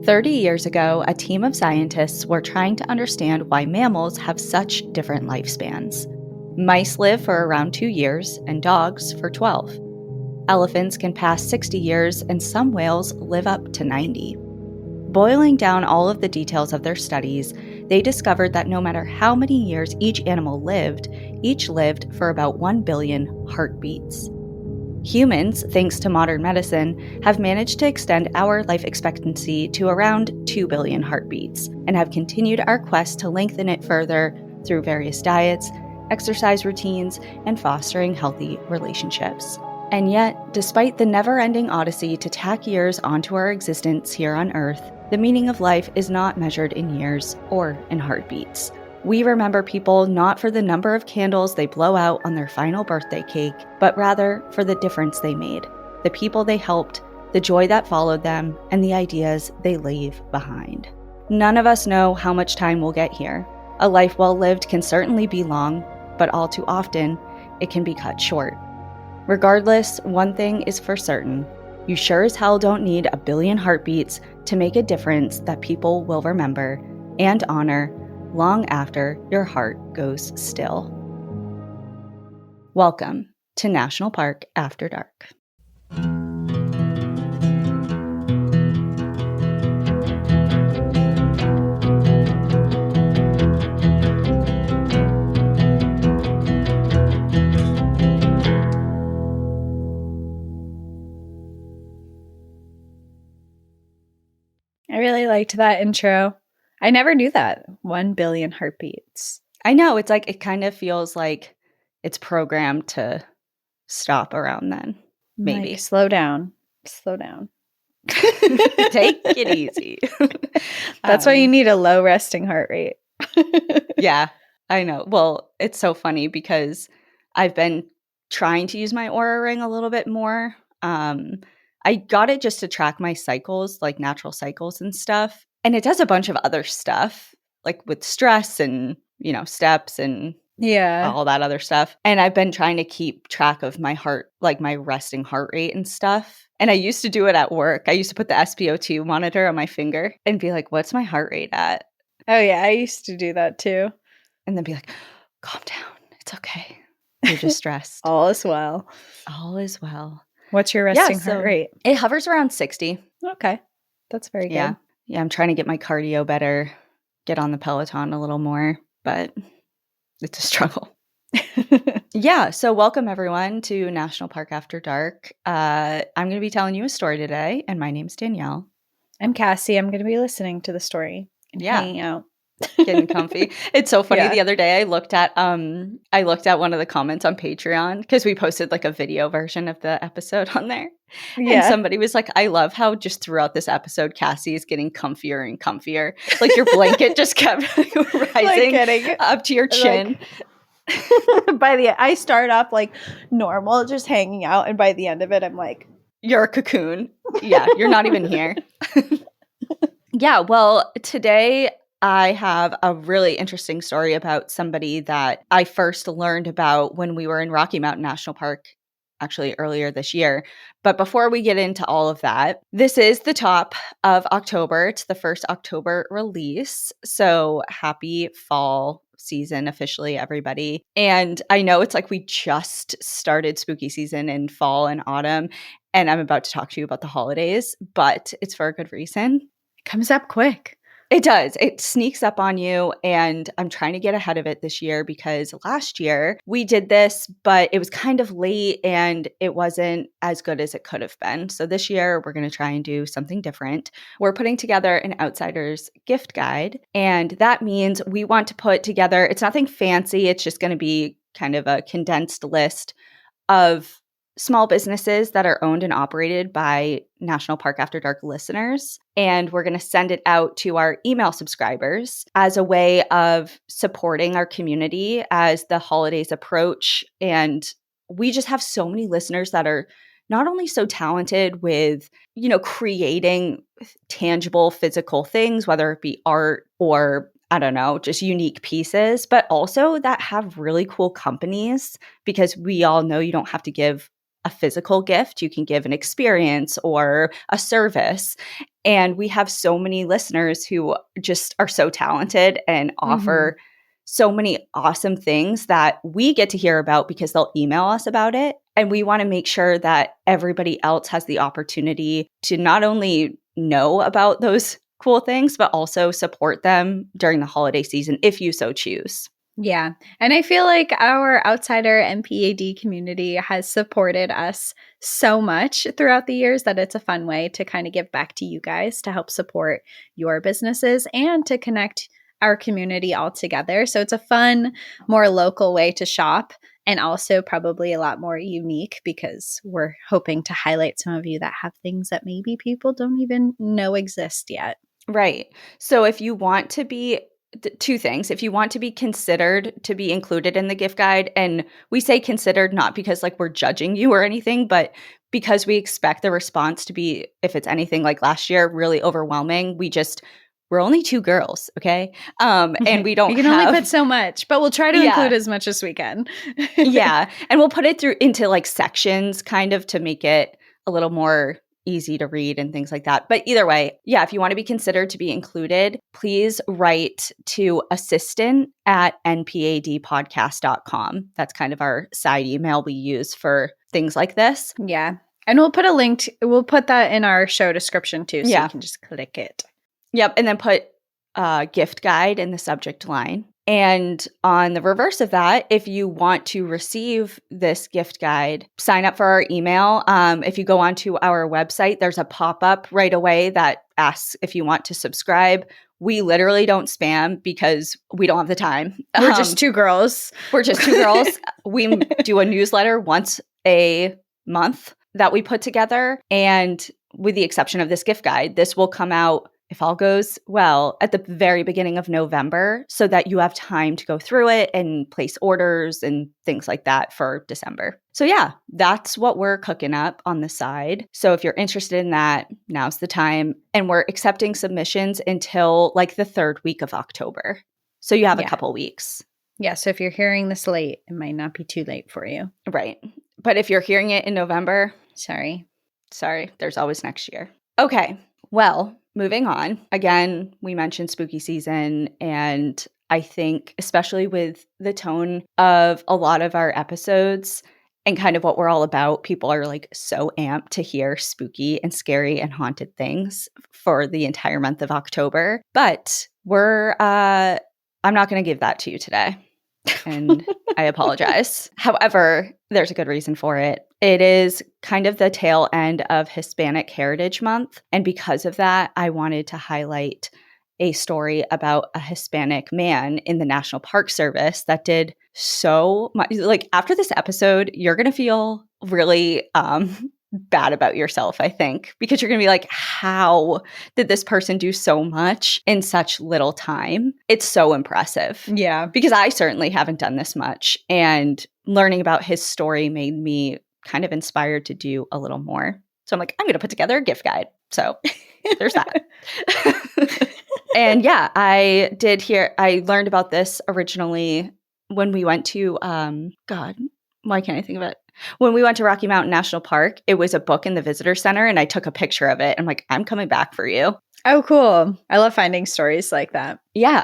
30 years ago, a team of scientists were trying to understand why mammals have such different lifespans. Mice live for around 2 years, and dogs for 12. Elephants can pass 60 years, and some whales live up to 90. Boiling down all of the details of their studies, they discovered that no matter how many years each animal lived, each lived for about 1 billion heartbeats. Humans, thanks to modern medicine, have managed to extend our life expectancy to around 2 billion heartbeats and have continued our quest to lengthen it further through various diets, exercise routines, and fostering healthy relationships. And yet, despite the never-ending odyssey to tack years onto our existence here on Earth, the meaning of life is not measured in years or in heartbeats. We remember people not for the number of candles they blow out on their final birthday cake, but rather for the difference they made, the people they helped, the joy that followed them, and the ideas they leave behind. None of us know how much time we'll get here. A life well lived can certainly be long, but all too often, it can be cut short. Regardless, one thing is for certain. You sure as hell don't need 1 billion heartbeats to make a difference that people will remember and honor long after your heart goes still. Welcome to National Park After Dark. I really liked that intro. I never knew that. 1 billion heartbeats. I know, it's like, it kind of feels like it's programmed to stop around then. Maybe. Like, slow down. Slow down. Take it easy. That's why you need a low resting heart rate. Yeah, I know. Well, it's so funny because I've been trying to use my Oura Ring a little bit more. I got it just to track my cycles, like natural cycles and stuff. And it does a bunch of other stuff, like with stress and, steps and all that other stuff. And I've been trying to keep track of my heart, like my resting heart rate and stuff. And I used to do it at work. I used to put the SpO2 monitor on my finger and be like, what's my heart rate at? Oh, yeah. I used to do that too. And then be like, calm down. It's okay. You're just stressed. All is well. All is well. What's your resting heart rate? It hovers around 60. Okay. That's very good. Yeah, I'm trying to get my cardio better, get on the Peloton a little more, but it's a struggle. Yeah, so welcome everyone to National Park After Dark. I'm going to be telling you a story today, and my name's Danielle. I'm Cassie. I'm going to be listening to the story and hanging out. Getting comfy. It's so funny. The other day I looked at one of the comments on Patreon because we posted like a video version of the episode on there. Yeah. And somebody was like, I love how just throughout this episode Cassie is getting comfier and comfier. Like your blanket just kept rising up to your chin. I start off like normal, just hanging out, and by the end of it I'm like, you're a cocoon. Yeah, you're not even here. Yeah, well, today I have a really interesting story about somebody that I first learned about when we were in Rocky Mountain National Park, actually earlier this year. But before we get into all of that, this is the top of October. It's the first October release. So happy fall season officially, everybody. And I know it's like we just started spooky season in fall and autumn, and I'm about to talk to you about the holidays, but it's for a good reason. It comes up quick. It does. It sneaks up on you, and I'm trying to get ahead of it this year because last year we did this, but it was kind of late and it wasn't as good as it could have been. So this year we're going to try and do something different. We're putting together an outsider's gift guide, and that means we want to put together, it's nothing fancy. It's just going to be kind of a condensed list of small businesses that are owned and operated by National Park After Dark listeners. And we're going to send it out to our email subscribers as a way of supporting our community as the holidays approach. And we just have so many listeners that are not only so talented with, creating tangible physical things, whether it be art or I don't know, just unique pieces, but also that have really cool companies, because we all know you don't have to give a physical gift. You can give an experience or a service. And we have so many listeners who just are so talented and offer so many awesome things that we get to hear about because they'll email us about it. And we want to make sure that everybody else has the opportunity to not only know about those cool things, but also support them during the holiday season if you so choose. Yeah. And I feel like our outsider NPAD community has supported us so much throughout the years that it's a fun way to kind of give back to you guys to help support your businesses and to connect our community all together. So it's a fun, more local way to shop, and also probably a lot more unique because we're hoping to highlight some of you that have things that maybe people don't even know exist yet. Right. So if you want to be two things, if you want to be considered to be included in the gift guide, and we say considered not because like we're judging you or anything, but because we expect the response to be, if it's anything like last year, really overwhelming. We're only two girls, okay? And we don't we can only put so much, but we'll try to include as much as we can. Yeah. And we'll put it through into like sections kind of to make it a little more easy to read and things like that. But either way, yeah, if you want to be considered to be included, please write to assistant@npadpodcast.com. That's kind of our side email we use for things like this. Yeah. And we'll put a link, we'll put that in our show description too, so you can just click it. Yep. And then put gift guide in the subject line. And on the reverse of that, if you want to receive this gift guide, sign up for our email. If you go onto our website, there's a pop-up right away that asks if you want to subscribe. We literally don't spam because we don't have the time. We're just two girls. We're just two girls. We do a newsletter once a month that we put together. And with the exception of this gift guide, this will come out, if all goes well, at the very beginning of November so that you have time to go through it and place orders and things like that for December. So yeah, that's what we're cooking up on the side. So if you're interested in that, now's the time. And we're accepting submissions until like the third week of October. So you have a couple weeks. Yeah, so if you're hearing this late, it might not be too late for you. Right. But if you're hearing it in November, sorry, there's always next year. Okay, well, moving on. Again, we mentioned spooky season, and I think especially with the tone of a lot of our episodes and kind of what we're all about, people are like so amped to hear spooky and scary and haunted things for the entire month of October. But I'm not going to give that to you today. And I apologize. However, there's a good reason for it. It is kind of the tail end of Hispanic Heritage Month. And because of that, I wanted to highlight a story about a Hispanic man in the National Park Service that did so much. Like after this episode, you're going to feel really bad about yourself, I think, because you're going to be like, how did this person do so much in such little time? It's so impressive. Yeah. Because I certainly haven't done this much. And learning about his story made me kind of inspired to do a little more. So I'm like, I'm going to put together a gift guide. So there's that. And yeah, I learned about this originally when we went to, God, why can't I think of it? When we went to Rocky Mountain National Park, it was a book in the visitor center and I took a picture of it. I'm like, I'm coming back for you. Oh, cool. I love finding stories like that. Yeah.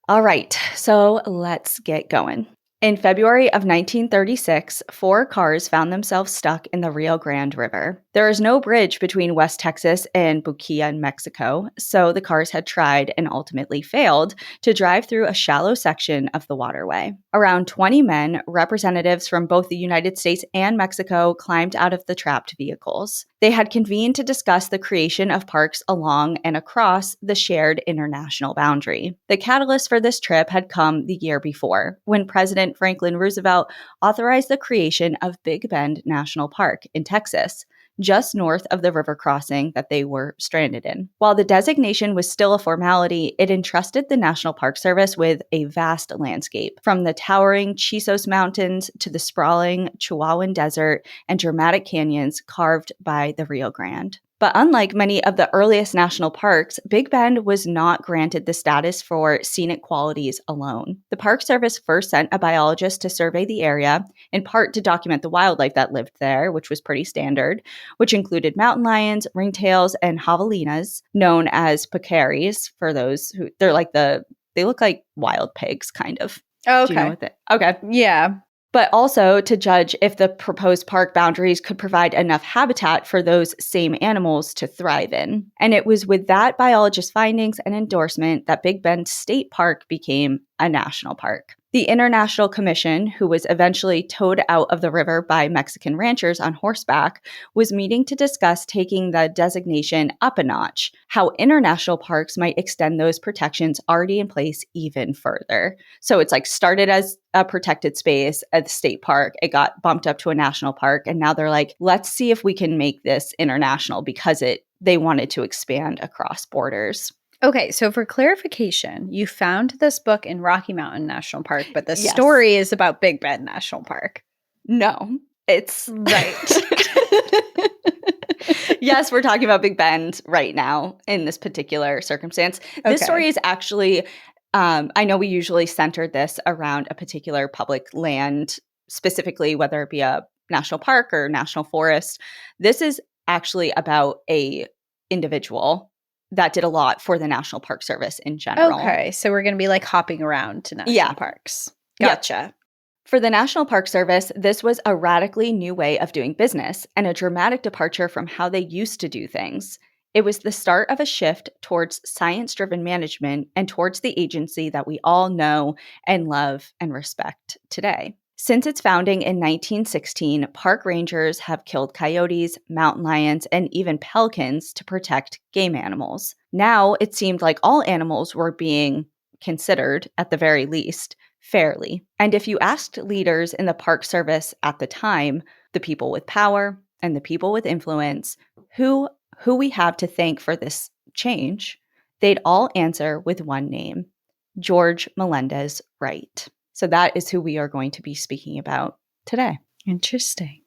All right. So let's get going. In February of 1936, 4 cars found themselves stuck in the Rio Grande River. There is no bridge between West Texas and Buquia in Mexico, so the cars had tried and ultimately failed to drive through a shallow section of the waterway. Around 20 men, representatives from both the United States and Mexico, climbed out of the trapped vehicles. They had convened to discuss the creation of parks along and across the shared international boundary. The catalyst for this trip had come the year before, when President Franklin Roosevelt authorized the creation of Big Bend National Park in Texas, just north of the river crossing that they were stranded in. While the designation was still a formality, it entrusted the National Park Service with a vast landscape, from the towering Chisos Mountains to the sprawling Chihuahuan Desert and dramatic canyons carved by the Rio Grande. But unlike many of the earliest national parks, Big Bend was not granted the status for scenic qualities alone. The Park Service first sent a biologist to survey the area, in part to document the wildlife that lived there, which was pretty standard, which included mountain lions, ringtails, and javelinas, known as pecaries for those who, they look like wild pigs, kind of. Oh, Do you know okay. what they, okay. Yeah. But also to judge if the proposed park boundaries could provide enough habitat for those same animals to thrive in. And it was with that biologist's findings and endorsement that Big Bend State Park became a national park. The International Commission, who was eventually towed out of the river by Mexican ranchers on horseback, was meeting to discuss taking the designation up a notch, how international parks might extend those protections already in place even further. So it's like started as a protected space at the state park. It got bumped up to a national park. And now they're like, let's see if we can make this international because they wanted to expand across borders. Okay, so for clarification, you found this book in Rocky Mountain National Park, but the Yes. story is about Big Bend National Park. No, it's Right. Yes, we're talking about Big Bend right now in this particular circumstance. This story is actually, I know we usually centered this around a particular public land, specifically whether it be a national park or national forest. This is actually about a individual that did a lot for the National Park Service in general. Okay, so we're going to be like hopping around to national parks. Gotcha. Yep. For the National Park Service, this was a radically new way of doing business and a dramatic departure from how they used to do things. It was the start of a shift towards science-driven management and towards the agency that we all know and love and respect today. Since its founding in 1916, park rangers have killed coyotes, mountain lions, and even pelicans to protect game animals. Now, it seemed like all animals were being considered, at the very least, fairly. And if you asked leaders in the Park Service at the time, the people with power and the people with influence, who we have to thank for this change, they'd all answer with one name: George Meléndez Wright. So that is who we are going to be speaking about today. Interesting.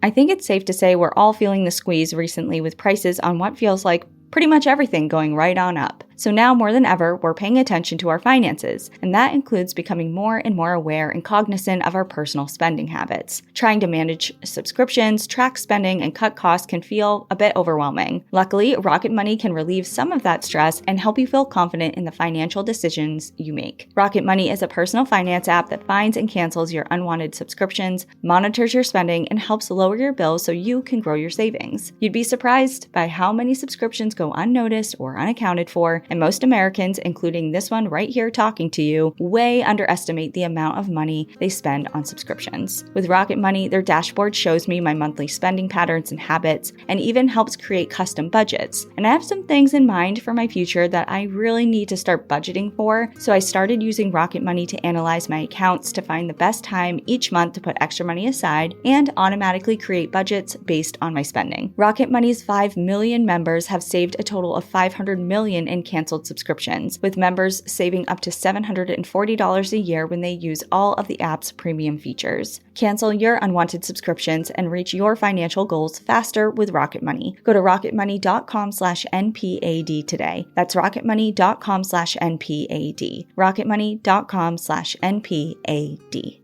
I think it's safe to say we're all feeling the squeeze recently with prices on what feels like pretty much everything going right on up. So now more than ever, we're paying attention to our finances, and that includes becoming more and more aware and cognizant of our personal spending habits. Trying to manage subscriptions, track spending, and cut costs can feel a bit overwhelming. Luckily, Rocket Money can relieve some of that stress and help you feel confident in the financial decisions you make. Rocket Money is a personal finance app that finds and cancels your unwanted subscriptions, monitors your spending, and helps lower your bills so you can grow your savings. You'd be surprised by how many subscriptions go unnoticed or unaccounted for, and most Americans, including this one right here talking to you, way underestimate the amount of money they spend on subscriptions. With Rocket Money, their dashboard shows me my monthly spending patterns and habits, and even helps create custom budgets. And I have some things in mind for my future that I really need to start budgeting for, so I started using Rocket Money to analyze my accounts to find the best time each month to put extra money aside and automatically create budgets based on my spending. Rocket Money's 5 million members have saved a total of $500 million in canceled subscriptions, with members saving up to $740 a year when they use all of the app's premium features. Cancel your unwanted subscriptions and reach your financial goals faster with Rocket Money. Go to rocketmoney.com/NPAD today. That's rocketmoney.com/NPAD. rocketmoney.com/NPAD.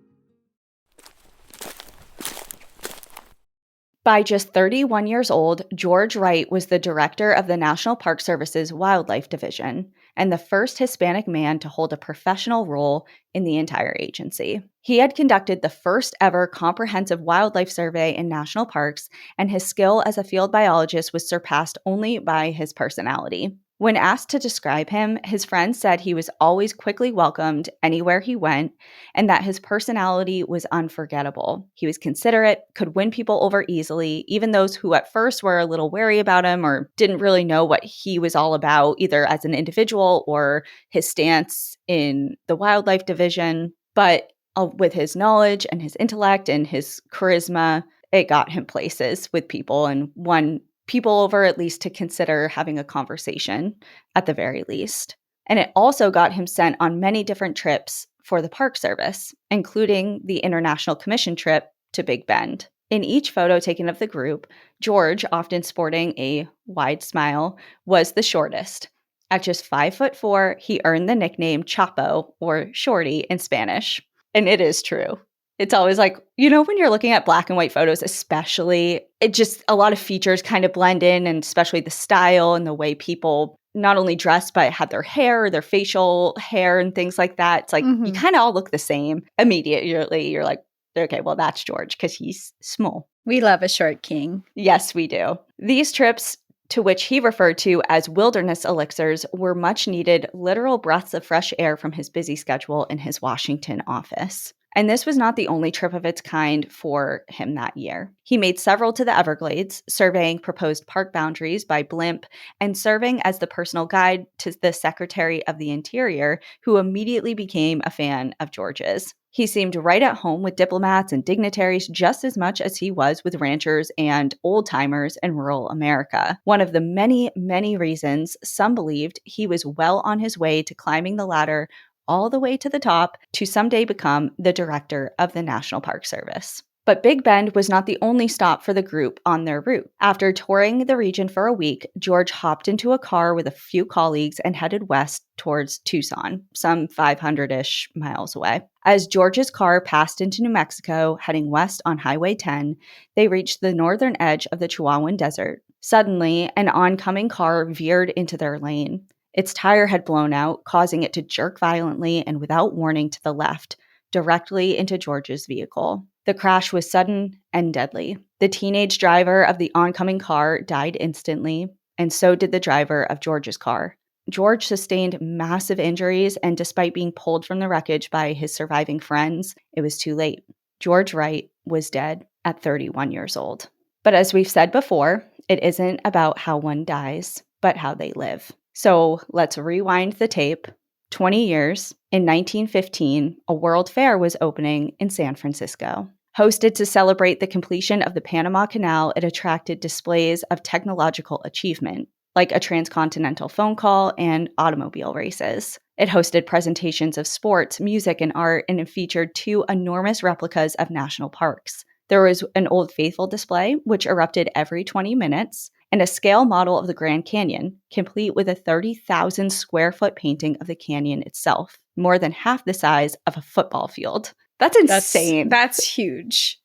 By just 31 years old, George Wright was the director of the National Park Service's Wildlife Division and the first Hispanic man to hold a professional role in the entire agency. He had conducted the first ever comprehensive wildlife survey in national parks, and his skill as a field biologist was surpassed only by his personality. When asked to describe him, his friends said he was always quickly welcomed anywhere he went, and that his personality was unforgettable. He was considerate, could win people over easily, even those who at first were a little wary about him or didn't really know what he was all about, either as an individual or his stance in the wildlife division. But with his knowledge and his intellect and his charisma, it got him places with people and won people over at least to consider having a conversation at the very least. And it also got him sent on many different trips for the Park Service, including the International Commission trip to Big Bend. In each photo taken of the group, George, often sporting a wide smile, was the shortest. At just 5'4", he earned the nickname Chapo, or Shorty in Spanish. And it is true. It's always like, when you're looking at black and white photos, especially, it just, a lot of features kind of blend in, and especially the style and the way people not only dress, but had their hair, their facial hair and things like that. It's like, you kind of all look the same immediately. You're like, okay, well, that's George because he's small. We love a short king. Yes, we do. These trips, to which he referred to as wilderness elixirs, were much needed literal breaths of fresh air from his busy schedule in his Washington office. And this was not the only trip of its kind for him that year. He made several to the Everglades, surveying proposed park boundaries by blimp and serving as the personal guide to the Secretary of the Interior, who immediately became a fan of George's. He seemed right at home with diplomats and dignitaries just as much as he was with ranchers and old-timers in rural America. One of the many, many reasons some believed he was well on his way to climbing the ladder all the way to the top to someday become the director of the National Park Service. But Big Bend was not the only stop for the group on their route. After touring the region for a week, George hopped into a car with a few colleagues and headed west towards Tucson, some 500-ish miles away. As George's car passed into New Mexico, heading west on Highway 10, they reached the northern edge of the Chihuahuan Desert. Suddenly, an oncoming car veered into their lane. Its tire had blown out, causing it to jerk violently and without warning to the left, directly into George's vehicle. The crash was sudden and deadly. The teenage driver of the oncoming car died instantly, and so did the driver of George's car. George sustained massive injuries, and despite being pulled from the wreckage by his surviving friends, it was too late. George Wright was dead at 31 years old. But as we've said before, it isn't about how one dies, but how they live. So let's rewind the tape. 20 years, in 1915, a World Fair was opening in San Francisco. Hosted to celebrate the completion of the Panama Canal, it attracted displays of technological achievement, like a transcontinental phone call and automobile races. It hosted presentations of sports, music, and art, and it featured 2 enormous replicas of national parks. There was an Old Faithful display, which erupted every 20 minutes, and a scale model of the Grand Canyon, complete with a 30,000 square foot painting of the canyon itself, more than half the size of a football field. That's insane. That's huge.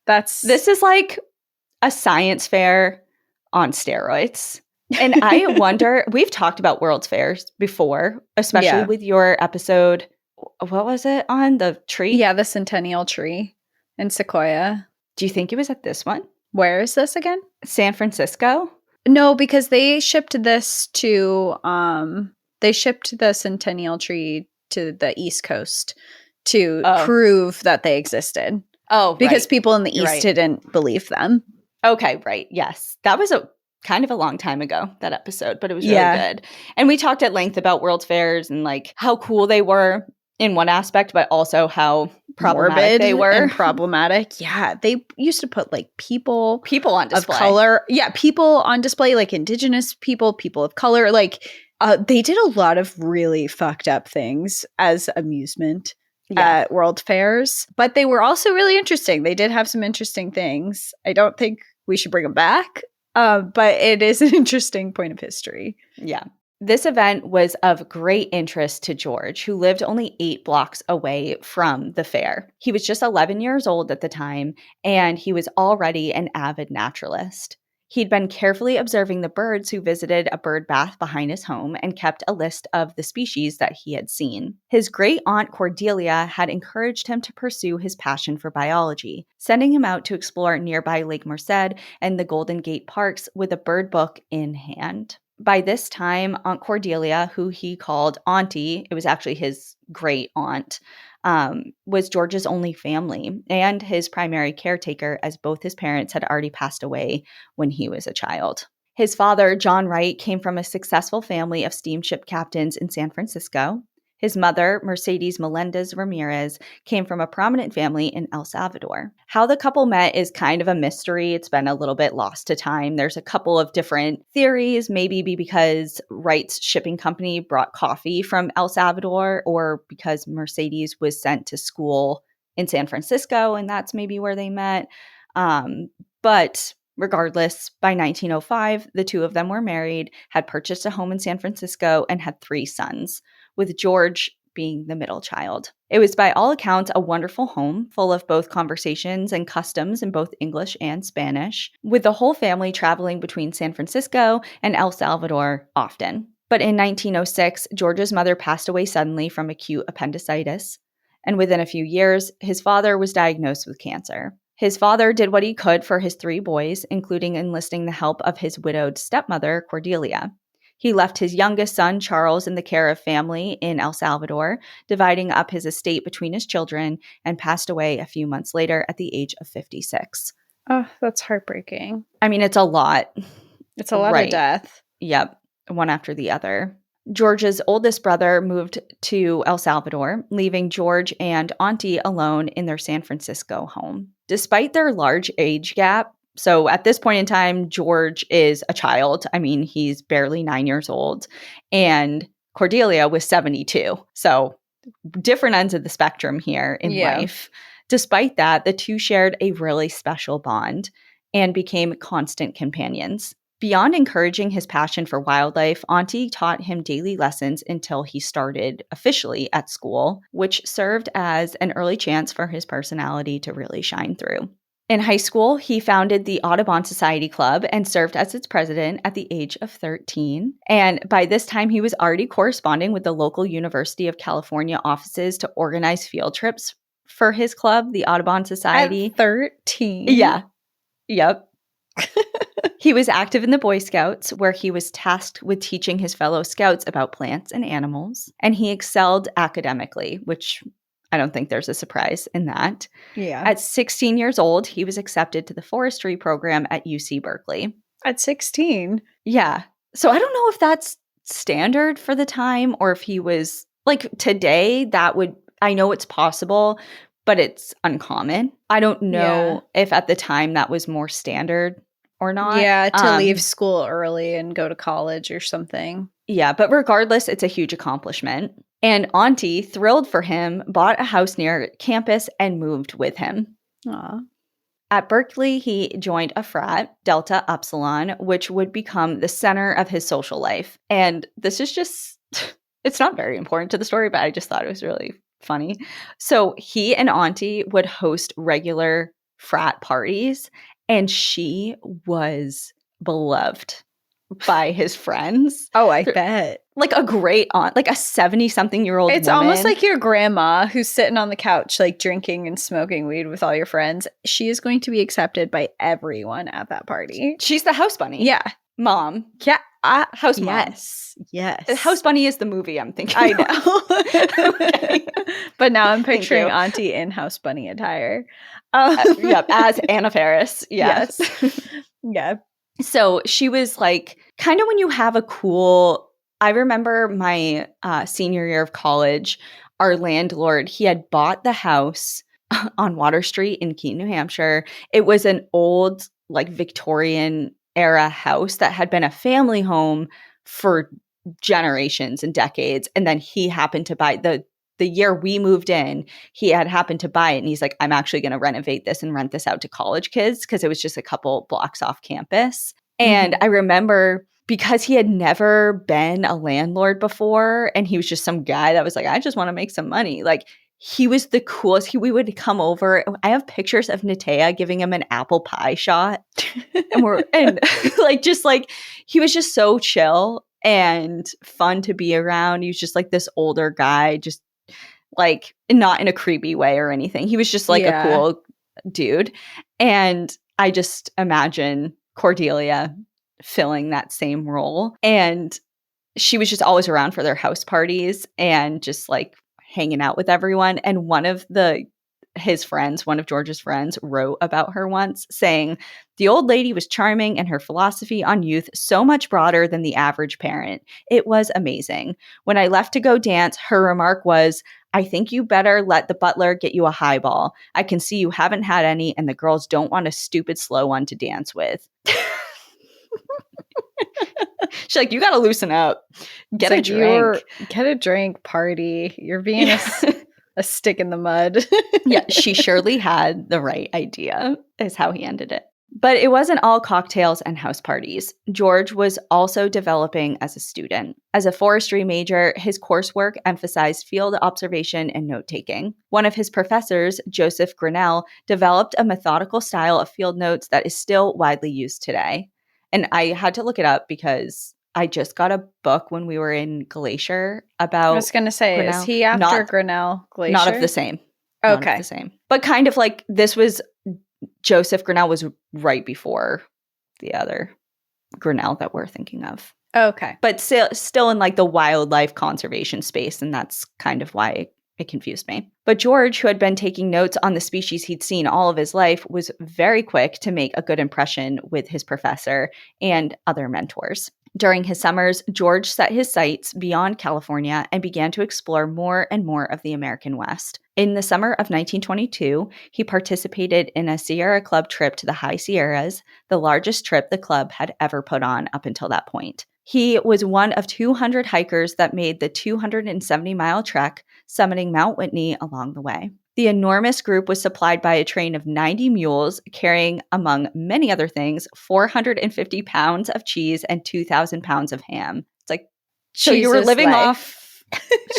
This is like a science fair on steroids. And I wonder, we've talked about World's Fairs before, especially with your episode, what was it on? The tree? Yeah, the centennial tree in Sequoia. Do you think it was at this one? Where is this again? San Francisco? No, because they shipped this to, they shipped the centennial tree to the East Coast to prove that they existed. Oh, because people in the East didn't believe them. Okay, right. Yes. That was kind of a long time ago, that episode, but it was really good. And we talked at length about World's Fairs and like how cool they were in one aspect, but also how problematic they were. And problematic. Yeah. They used to put like people on display. Of color. Yeah. People on display, like indigenous people of color. Like they did a lot of really fucked up things as amusement at World Fairs, but they were also really interesting. They did have some interesting things. I don't think we should bring them back, but it is an interesting point of history. Yeah. This event was of great interest to George, who lived only 8 blocks away from the fair. He was just 11 years old at the time, and he was already an avid naturalist. He'd been carefully observing the birds who visited a bird bath behind his home and kept a list of the species that he had seen. His great-aunt Cordelia had encouraged him to pursue his passion for biology, sending him out to explore nearby Lake Merced and the Golden Gate parks with a bird book in hand. By this time, Aunt Cordelia, who he called Auntie, it was actually his great aunt, was George's only family and his primary caretaker, as both his parents had already passed away when he was a child. His father, John Wright, came from a successful family of steamship captains in San Francisco. His mother, Mercedes Meléndez Ramirez, came from a prominent family in El Salvador. How the couple met is kind of a mystery. It's been a little bit lost to time. There's a couple of different theories, maybe because Wright's shipping company brought coffee from El Salvador, or because Mercedes was sent to school in San Francisco, and that's maybe where they met. But regardless, by 1905, the two of them were married, had purchased a home in San Francisco, and had 3 sons, with George being the middle child. It was by all accounts a wonderful home, full of both conversations and customs in both English and Spanish, with the whole family traveling between San Francisco and El Salvador often. But in 1906, George's mother passed away suddenly from acute appendicitis, and within a few years, his father was diagnosed with cancer. His father did what he could for his 3 boys, including enlisting the help of his widowed stepmother, Cordelia. He left his youngest son, Charles, in the care of family in El Salvador, dividing up his estate between his children, and passed away a few months later at the age of 56. Oh, that's heartbreaking. I mean, it's a lot. It's a lot of death. Yep, one after the other. George's oldest brother moved to El Salvador, leaving George and Auntie alone in their San Francisco home. Despite their large age gap, so at this point in time, George is a child. I mean, he's barely 9 years old. And Cordelia was 72. So different ends of the spectrum here in life. Despite that, the two shared a really special bond and became constant companions. Beyond encouraging his passion for wildlife, Auntie taught him daily lessons until he started officially at school, which served as an early chance for his personality to really shine through. In high school, he founded the Audubon Society Club and served as its president at the age of 13. And by this time, he was already corresponding with the local University of California offices to organize field trips for his club, the Audubon Society. At 13? Yeah. Yep. He was active in the Boy Scouts, where he was tasked with teaching his fellow scouts about plants and animals. And he excelled academically, which I don't think there's a surprise in that. Yeah. At 16 years old, he was accepted to the forestry program at UC Berkeley. At 16? Yeah. So I don't know if that's standard for the time or if he was, like today, that would, I know it's possible, but it's uncommon. I don't know if at the time that was more standard or not. Yeah, to leave school early and go to college or something. Yeah, but regardless, it's a huge accomplishment. And Auntie, thrilled for him, bought a house near campus and moved with him. Aww. At Berkeley, he joined a frat, Delta Upsilon, which would become the center of his social life. And this is just, it's not very important to the story, but I just thought it was really funny. So he and Auntie would host regular frat parties, and she was beloved by his friends. Oh, I bet. Like a great aunt, like a 70-something-year-old It's woman. almost like your grandma who's sitting on the couch, like drinking and smoking weed with all your friends. She is going to be accepted by everyone at that party. She's the house bunny. Yeah. Mom. Yeah. House mom. Yes. Yes. House bunny is the movie I'm thinking I of. know. Okay. But now I'm picturing Auntie in house bunny attire. Yep, as Anna Faris. Yes. Yeah. So she was like, kind of when you have a cool, I remember my senior year of college, our landlord, he had bought the house on Water Street in Keene, New Hampshire. It was an old, like Victorian era house that had been a family home for generations and decades. And then he happened to buy the year we moved in, he had happened to buy it. And he's like, I'm actually going to renovate this and rent this out to college kids, because it was just a couple blocks off campus. And I remember, because he had never been a landlord before, and he was just some guy that was like, I just want to make some money. Like, he was the coolest. We would come over. I have pictures of Natea giving him an apple pie shot. and like, just like, he was just so chill and fun to be around. He was just like this older guy, just like not in a creepy way or anything. He was just like a cool dude. And I just imagine Cordelia filling that same role. And she was just always around for their house parties and just like hanging out with everyone. And one of George's friends wrote about her once, saying, the old lady was charming and her philosophy on youth so much broader than the average parent. It was amazing. When I left to go dance, her remark was, I think you better let the butler get you a highball. I can see you haven't had any, and the girls don't want a stupid slow one to dance with. She's like, you got to loosen up. Get a drink. Get a drink, party. You're being a a stick in the mud. Yeah, she surely had the right idea, is how he ended it. But it wasn't all cocktails and house parties. George was also developing as a student. As a forestry major, his coursework emphasized field observation and note-taking. One of his professors, Joseph Grinnell, developed a methodical style of field notes that is still widely used today. And I had to look it up because I just got a book when we were in Glacier about I was going to say, Grinnell. is he after Grinnell Glacier? Not of the same. Not of the same. But kind of like this was Joseph Grinnell was right before the other Grinnell that we're thinking of. Okay. But still in like the wildlife conservation space, and that's kind of why it confused me. But George, who had been taking notes on the species he'd seen all of his life, was very quick to make a good impression with his professor and other mentors. During his summers, George set his sights beyond California and began to explore more and more of the American West. In the summer of 1922, he participated in a Sierra Club trip to the High Sierras, the largest trip the club had ever put on up until that point. He was one of 200 hikers that made the 270-mile trek, summiting Mount Whitney along the way. The enormous group was supplied by a train of 90 mules, carrying, among many other things, 450 pounds of cheese and 2,000 pounds of ham. It's like, so you were living off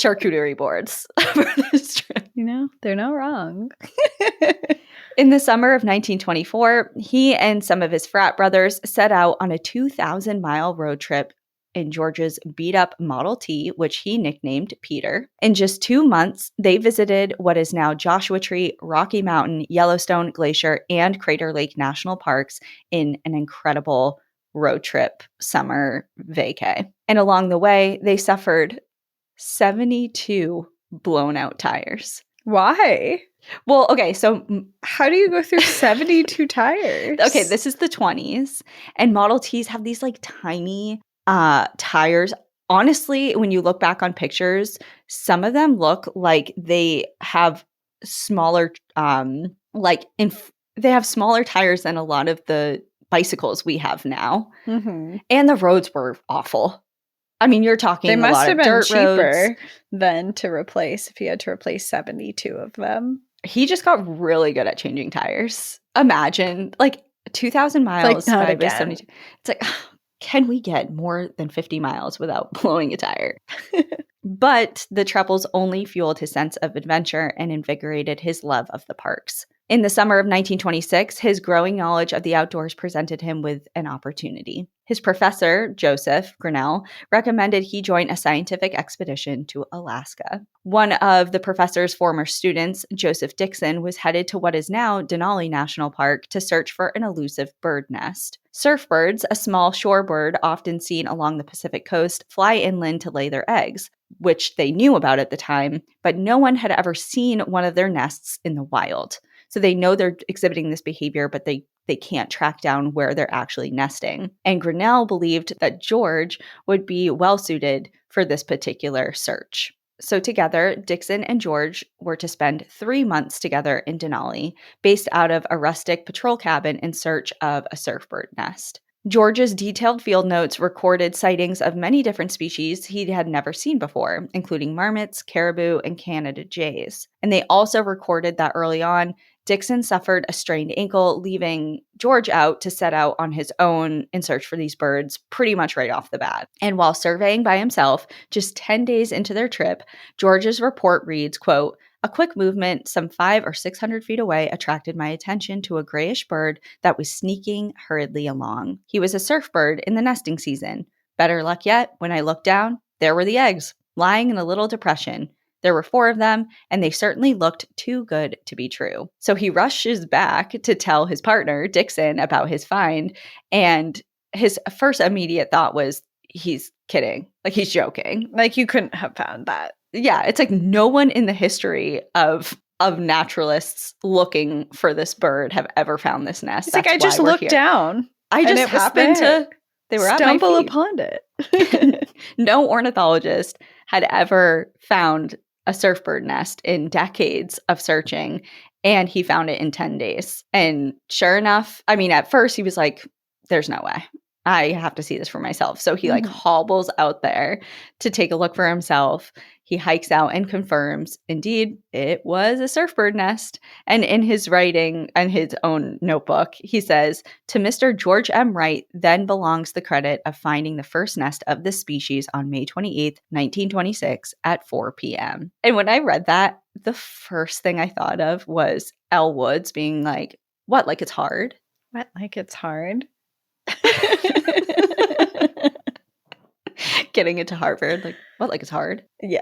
charcuterie boards for this trip. You know, they're not wrong. In the summer of 1924, he and some of his frat brothers set out on a 2,000-mile road trip in George's beat-up Model T, which he nicknamed Peter. In just 2 months, they visited what is now Joshua Tree, Rocky Mountain, Yellowstone Glacier, and Crater Lake National Parks in an incredible road trip summer vacay. And along the way, they suffered 72 blown-out tires. Why? Well, okay, so how do you go through 72 tires? Okay, this is the 20s, and Model Ts have these like tiny tires. Honestly, when you look back on pictures, some of them look like they have smaller, they have smaller tires than a lot of the bicycles we have now. Mm-hmm. And the roads were awful. I mean, you're talking they a must lot have of been dirt cheaper roads. Than to replace if you had to replace 72 of them. He just got really good at changing tires. Imagine like 2,000 miles like, by 72. It's like, can we get more than 50 miles without blowing a tire? But the troubles only fueled his sense of adventure and invigorated his love of the parks. In the summer of 1926, his growing knowledge of the outdoors presented him with an opportunity. His professor, Joseph Grinnell, recommended he join a scientific expedition to Alaska. One of the professor's former students, Joseph Dixon, was headed to what is now Denali National Park to search for an elusive bird nest. Surfbirds, a small shorebird often seen along the Pacific coast, fly inland to lay their eggs, which they knew about at the time, but no one had ever seen one of their nests in the wild. So they know they're exhibiting this behavior, but they can't track down where they're actually nesting. And Grinnell believed that George would be well suited for this particular search. So together, Dixon and George were to spend 3 months together in Denali, based out of a rustic patrol cabin in search of a surfbird nest. George's detailed field notes recorded sightings of many different species he had never seen before, including marmots, caribou, and Canada jays. And they also recorded that early on, Dixon suffered a strained ankle, leaving George out to set out on his own in search for these birds pretty much right off the bat. And while surveying by himself, just 10 days into their trip, George's report reads, quote, "A quick movement some 500 or 600 feet away attracted my attention to a grayish bird that was sneaking hurriedly along. He was a surfbird in the nesting season. Better luck yet, when I looked down, there were the eggs, lying in a little depression. There were 4 of them, and they certainly looked too good to be true." So he rushes back to tell his partner, Dixon, about his find, and his first immediate thought was, he's kidding. Like, he's joking. Like, you couldn't have found that. Yeah, it's like no one in the history of naturalists looking for this bird have ever found this nest. It's like, I just looked down. I just happened to they were stumble at my feet. upon it. No ornithologist had ever found a surfbird nest in decades of searching, and he found it in 10 days. And sure enough, I mean, at first he was like, there's no way. I have to see this for myself. So he like hobbles out there to take a look for himself. He hikes out and confirms, indeed, it was a surfbird nest. And in his writing and his own notebook, he says, to Mr. George M. Wright then belongs the credit of finding the first nest of this species on May 28th, 1926 at 4 p.m. And when I read that, the first thing I thought of was Elle Woods being like, what, like it's hard? What, like it's hard? Getting into Harvard, like, what, like it's hard? Yeah.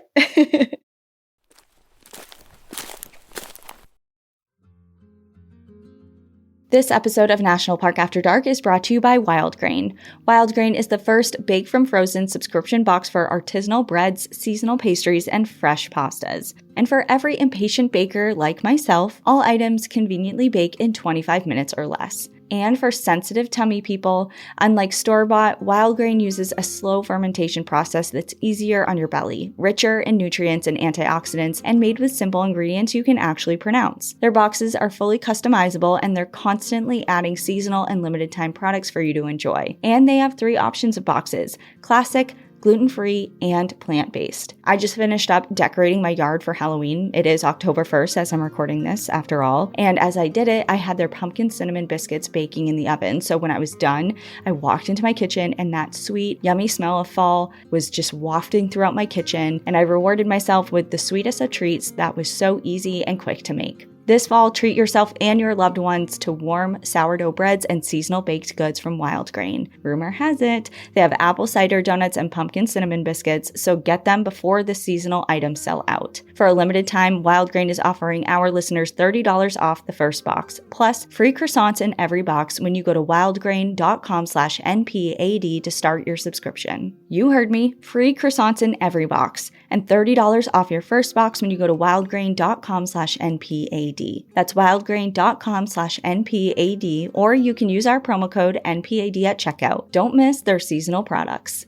This episode of National Park After Dark is brought to you by Wild Grain. Wild Grain is the first bake from frozen subscription box for artisanal breads, seasonal pastries, and fresh pastas. And for every impatient baker like myself, all items conveniently bake in 25 minutes or less. And for sensitive tummy people, unlike store-bought, Wild Grain uses a slow fermentation process that's easier on your belly, richer in nutrients and antioxidants, and made with simple ingredients you can actually pronounce. Their boxes are fully customizable, and they're constantly adding seasonal and limited time products for you to enjoy. And they have 3 options of boxes: classic, gluten-free, and plant-based. I just finished up decorating my yard for Halloween. It is October 1st as I'm recording this, after all. And as I did it, I had their pumpkin cinnamon biscuits baking in the oven. So when I was done, I walked into my kitchen and that sweet, yummy smell of fall was just wafting throughout my kitchen. And I rewarded myself with the sweetest of treats that was so easy and quick to make. This fall, treat yourself and your loved ones to warm sourdough breads and seasonal baked goods from Wild Grain. Rumor has it, they have apple cider donuts and pumpkin cinnamon biscuits, so get them before the seasonal items sell out. For a limited time, Wild Grain is offering our listeners $30 off the first box, plus free croissants in every box when you go to wildgrain.com/NPAD to start your subscription. You heard me, free croissants in every box, and $30 off your first box when you go to wildgrain.com/NPAD. That's wildgrain.com/NPAD, or you can use our promo code NPAD at checkout. Don't miss their seasonal products.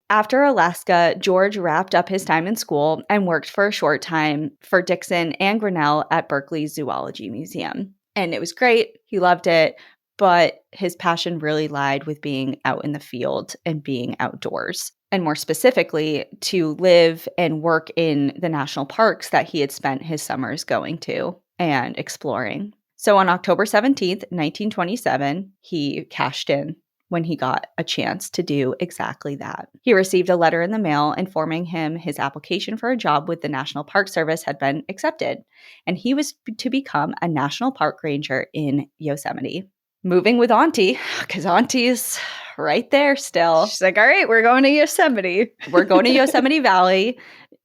After Alaska, George wrapped up his time in school and worked for a short time for Dixon and Grinnell at Berkeley's Zoology Museum. And it was great. He loved it. But his passion really lied with being out in the field and being outdoors. And more specifically, to live and work in the national parks that he had spent his summers going to and exploring. So on October 17th, 1927, he cashed in when he got a chance to do exactly that. He received a letter in the mail informing him his application for a job with the National Park Service had been accepted, and he was to become a national park ranger in Yosemite. Moving with Auntie, because Auntie's right there still. She's like, all right, we're going to Yosemite. We're going to Yosemite Valley.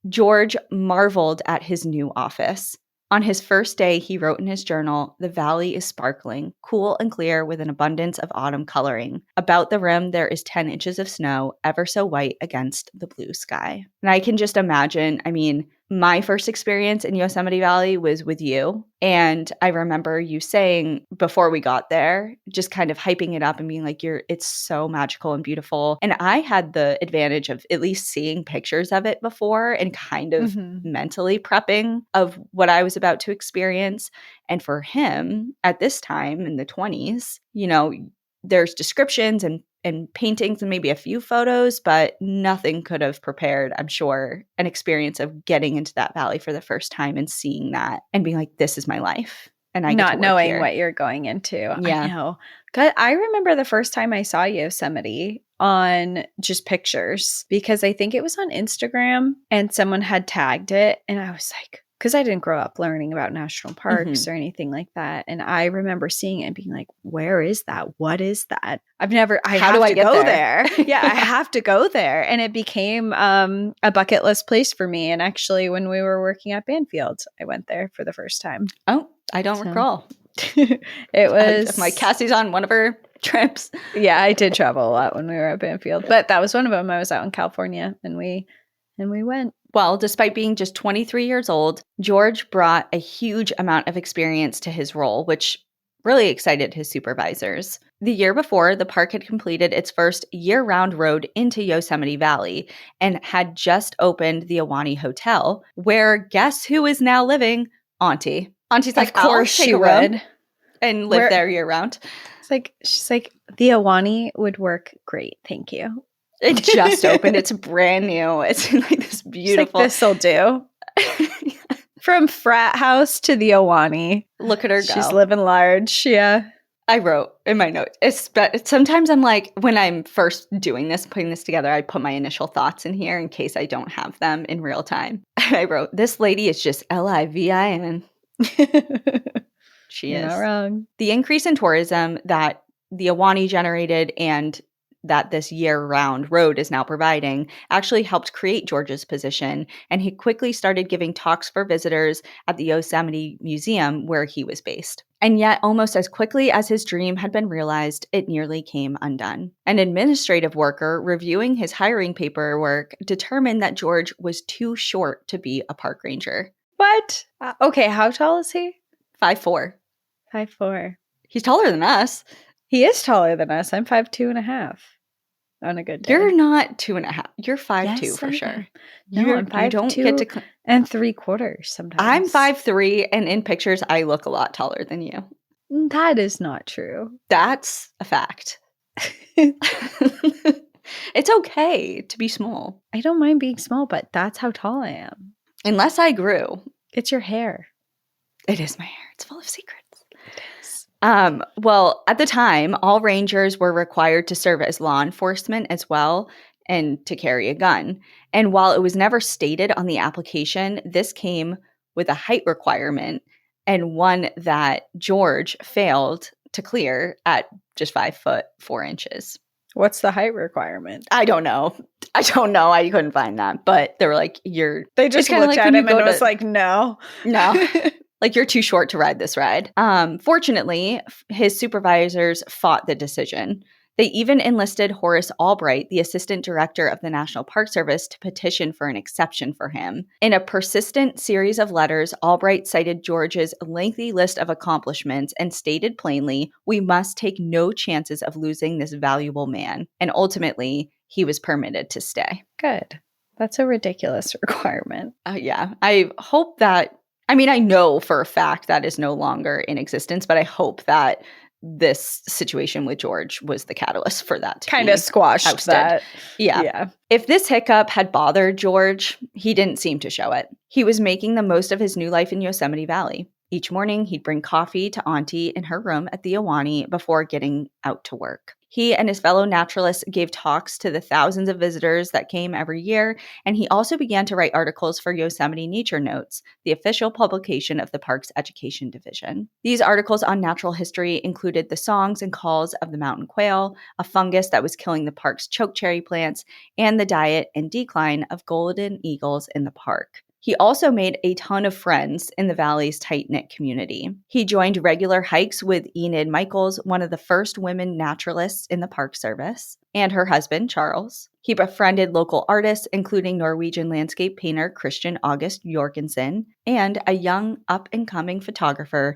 George marveled at his new office. On his first day, he wrote in his journal, "The valley is sparkling, cool and clear with an abundance of autumn coloring. About the rim, there is 10 inches of snow, ever so white against the blue sky." And I can just imagine, my first experience in Yosemite Valley was with you. And I remember you saying before we got there, just kind of hyping it up and being like, it's so magical and beautiful. And I had the advantage of at least seeing pictures of it before and kind of mentally prepping of what I was about to experience. And for him at this time in the 20s, there's descriptions and paintings and maybe a few photos, but nothing could have prepared, I'm sure, an experience of getting into that valley for the first time and seeing that and being like, this is my life. And I not knowing what you're going into. Yeah. I know. I remember the first time I saw Yosemite on just pictures, because I think it was on Instagram and someone had tagged it. And I was like, because I didn't grow up learning about national parks or anything like that. And I remember seeing it and being like, where is that? What is that? How do I go there? Yeah, I have to go there. And it became a bucket list place for me. And actually, when we were working at Banfield, I went there for the first time. Oh, I don't recall. It was my Cassie's on one of her trips. Yeah, I did travel a lot when we were at Banfield, but that was one of them. I was out in California and we went. Well, despite being just 23 years old, George brought a huge amount of experience to his role, which really excited his supervisors. The year before, the park had completed its first year-round road into Yosemite Valley and had just opened the Ahwahnee Hotel, where guess who is now living? Auntie. Auntie's like, of course she would. And live there year-round. She's like, the Ahwahnee would work great. Thank you. It just opened. It's brand new. It's like this beautiful. Like, this'll do. From frat house to the Awani. Look at her go. She's living large. Yeah. I wrote in my notes. Sometimes I'm like, when I'm first doing this, putting this together, I put my initial thoughts in here in case I don't have them in real time. I wrote, this lady is just Livin. She You're is. not wrong. The increase in tourism that the Awani generated and that this year-round road is now providing actually helped create George's position, and he quickly started giving talks for visitors at the Yosemite Museum where he was based. And yet, almost as quickly as his dream had been realized, it nearly came undone. An administrative worker reviewing his hiring paperwork determined that George was too short to be a park ranger. What? Okay, how tall is he? 5'4". 5'4". He's taller than us. He is taller than us. I'm 5'2.5" on a good day. You're not 2.5. You're 5'2" Yes, for sure. No, I'm 5'2" you don't get to and 3/4 sometimes. I'm 5'3", and in pictures I look a lot taller than you. That is not true. That's a fact. It's okay to be small. I don't mind being small, but that's how tall I am. Unless I grew. It's your hair. It is my hair. It's full of secrets. Well, at the time, all rangers were required to serve as law enforcement as well and to carry a gun. And while it was never stated on the application, this came with a height requirement and one that George failed to clear at just 5'4". What's the height requirement? I don't know. I couldn't find that. But they were like, They just looked like at him and was like, no. Like, you're too short to ride this ride. Fortunately, his supervisors fought the decision. They even enlisted Horace Albright, the assistant director of the National Park Service, to petition for an exception for him. In a persistent series of letters, Albright cited George's lengthy list of accomplishments and stated plainly, "We must take no chances of losing this valuable man." And ultimately, he was permitted to stay. Good. That's a ridiculous requirement. Yeah. I hope that, I mean, I know for a fact that is no longer in existence, but I hope that this situation with George was the catalyst for that to kind of squashed ousted. That. Yeah. If this hiccup had bothered George, he didn't seem to show it. He was making the most of his new life in Yosemite Valley. Each morning, he'd bring coffee to Auntie in her room at the Awani before getting out to work. He and his fellow naturalists gave talks to the thousands of visitors that came every year, and he also began to write articles for Yosemite Nature Notes, the official publication of the park's education division. These articles on natural history included the songs and calls of the mountain quail, a fungus that was killing the park's chokecherry plants, and the diet and decline of golden eagles in the park. He also made a ton of friends in the valley's tight-knit community. He joined regular hikes with Enid Michaels, one of the first women naturalists in the Park Service, and her husband, Charles. He befriended local artists, including Norwegian landscape painter Christian August Jorgensen and a young up-and-coming photographer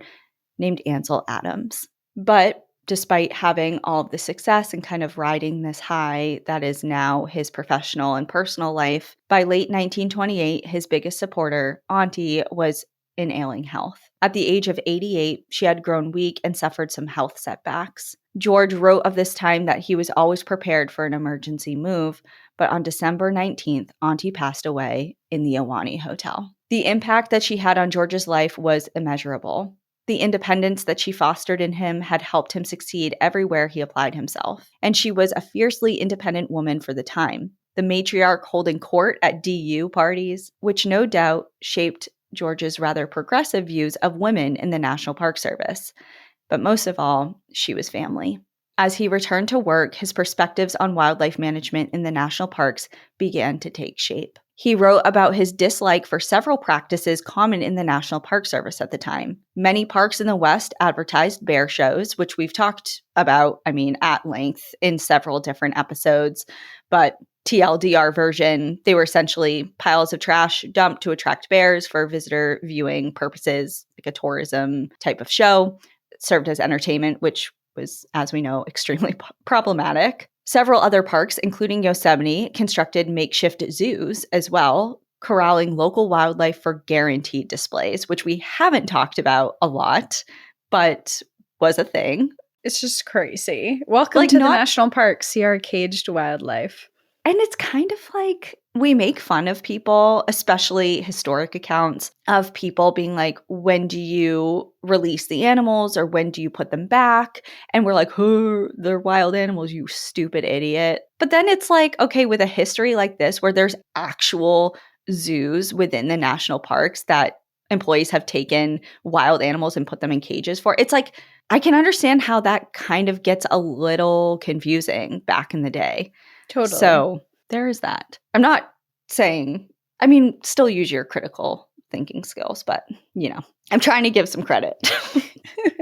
named Ansel Adams. But despite having all of the success and kind of riding this high that is now his professional and personal life, by late 1928, his biggest supporter, Auntie, was in ailing health. At the age of 88, she had grown weak and suffered some health setbacks. George wrote of this time that he was always prepared for an emergency move, but on December 19th, Auntie passed away in the Awani Hotel. The impact that she had on George's life was immeasurable. The independence that she fostered in him had helped him succeed everywhere he applied himself. And she was a fiercely independent woman for the time, the matriarch holding court at DU parties, which no doubt shaped George's rather progressive views of women in the National Park Service. But most of all, she was family. As he returned to work, his perspectives on wildlife management in the national parks began to take shape. He wrote about his dislike for several practices common in the National Park Service at the time. Many parks in the West advertised bear shows, which we've talked about, at length in several different episodes. But TLDR version, they were essentially piles of trash dumped to attract bears for visitor viewing purposes, like a tourism type of show. It served as entertainment, which was, as we know, extremely problematic. Several other parks, including Yosemite, constructed makeshift zoos as well, corralling local wildlife for guaranteed displays, which we haven't talked about a lot, but was a thing. It's just crazy. Welcome to the national park. See our caged wildlife. And it's kind of like we make fun of people, especially historic accounts of people being like, when do you release the animals or when do you put them back? And we're like, oh, they're wild animals, you stupid idiot. But then it's like, okay, with a history like this where there's actual zoos within the national parks that employees have taken wild animals and put them in cages for, it's like, I can understand how that kind of gets a little confusing back in the day. Totally. So there is that. I'm not saying, I mean, still use your critical thinking skills, but, I'm trying to give some credit.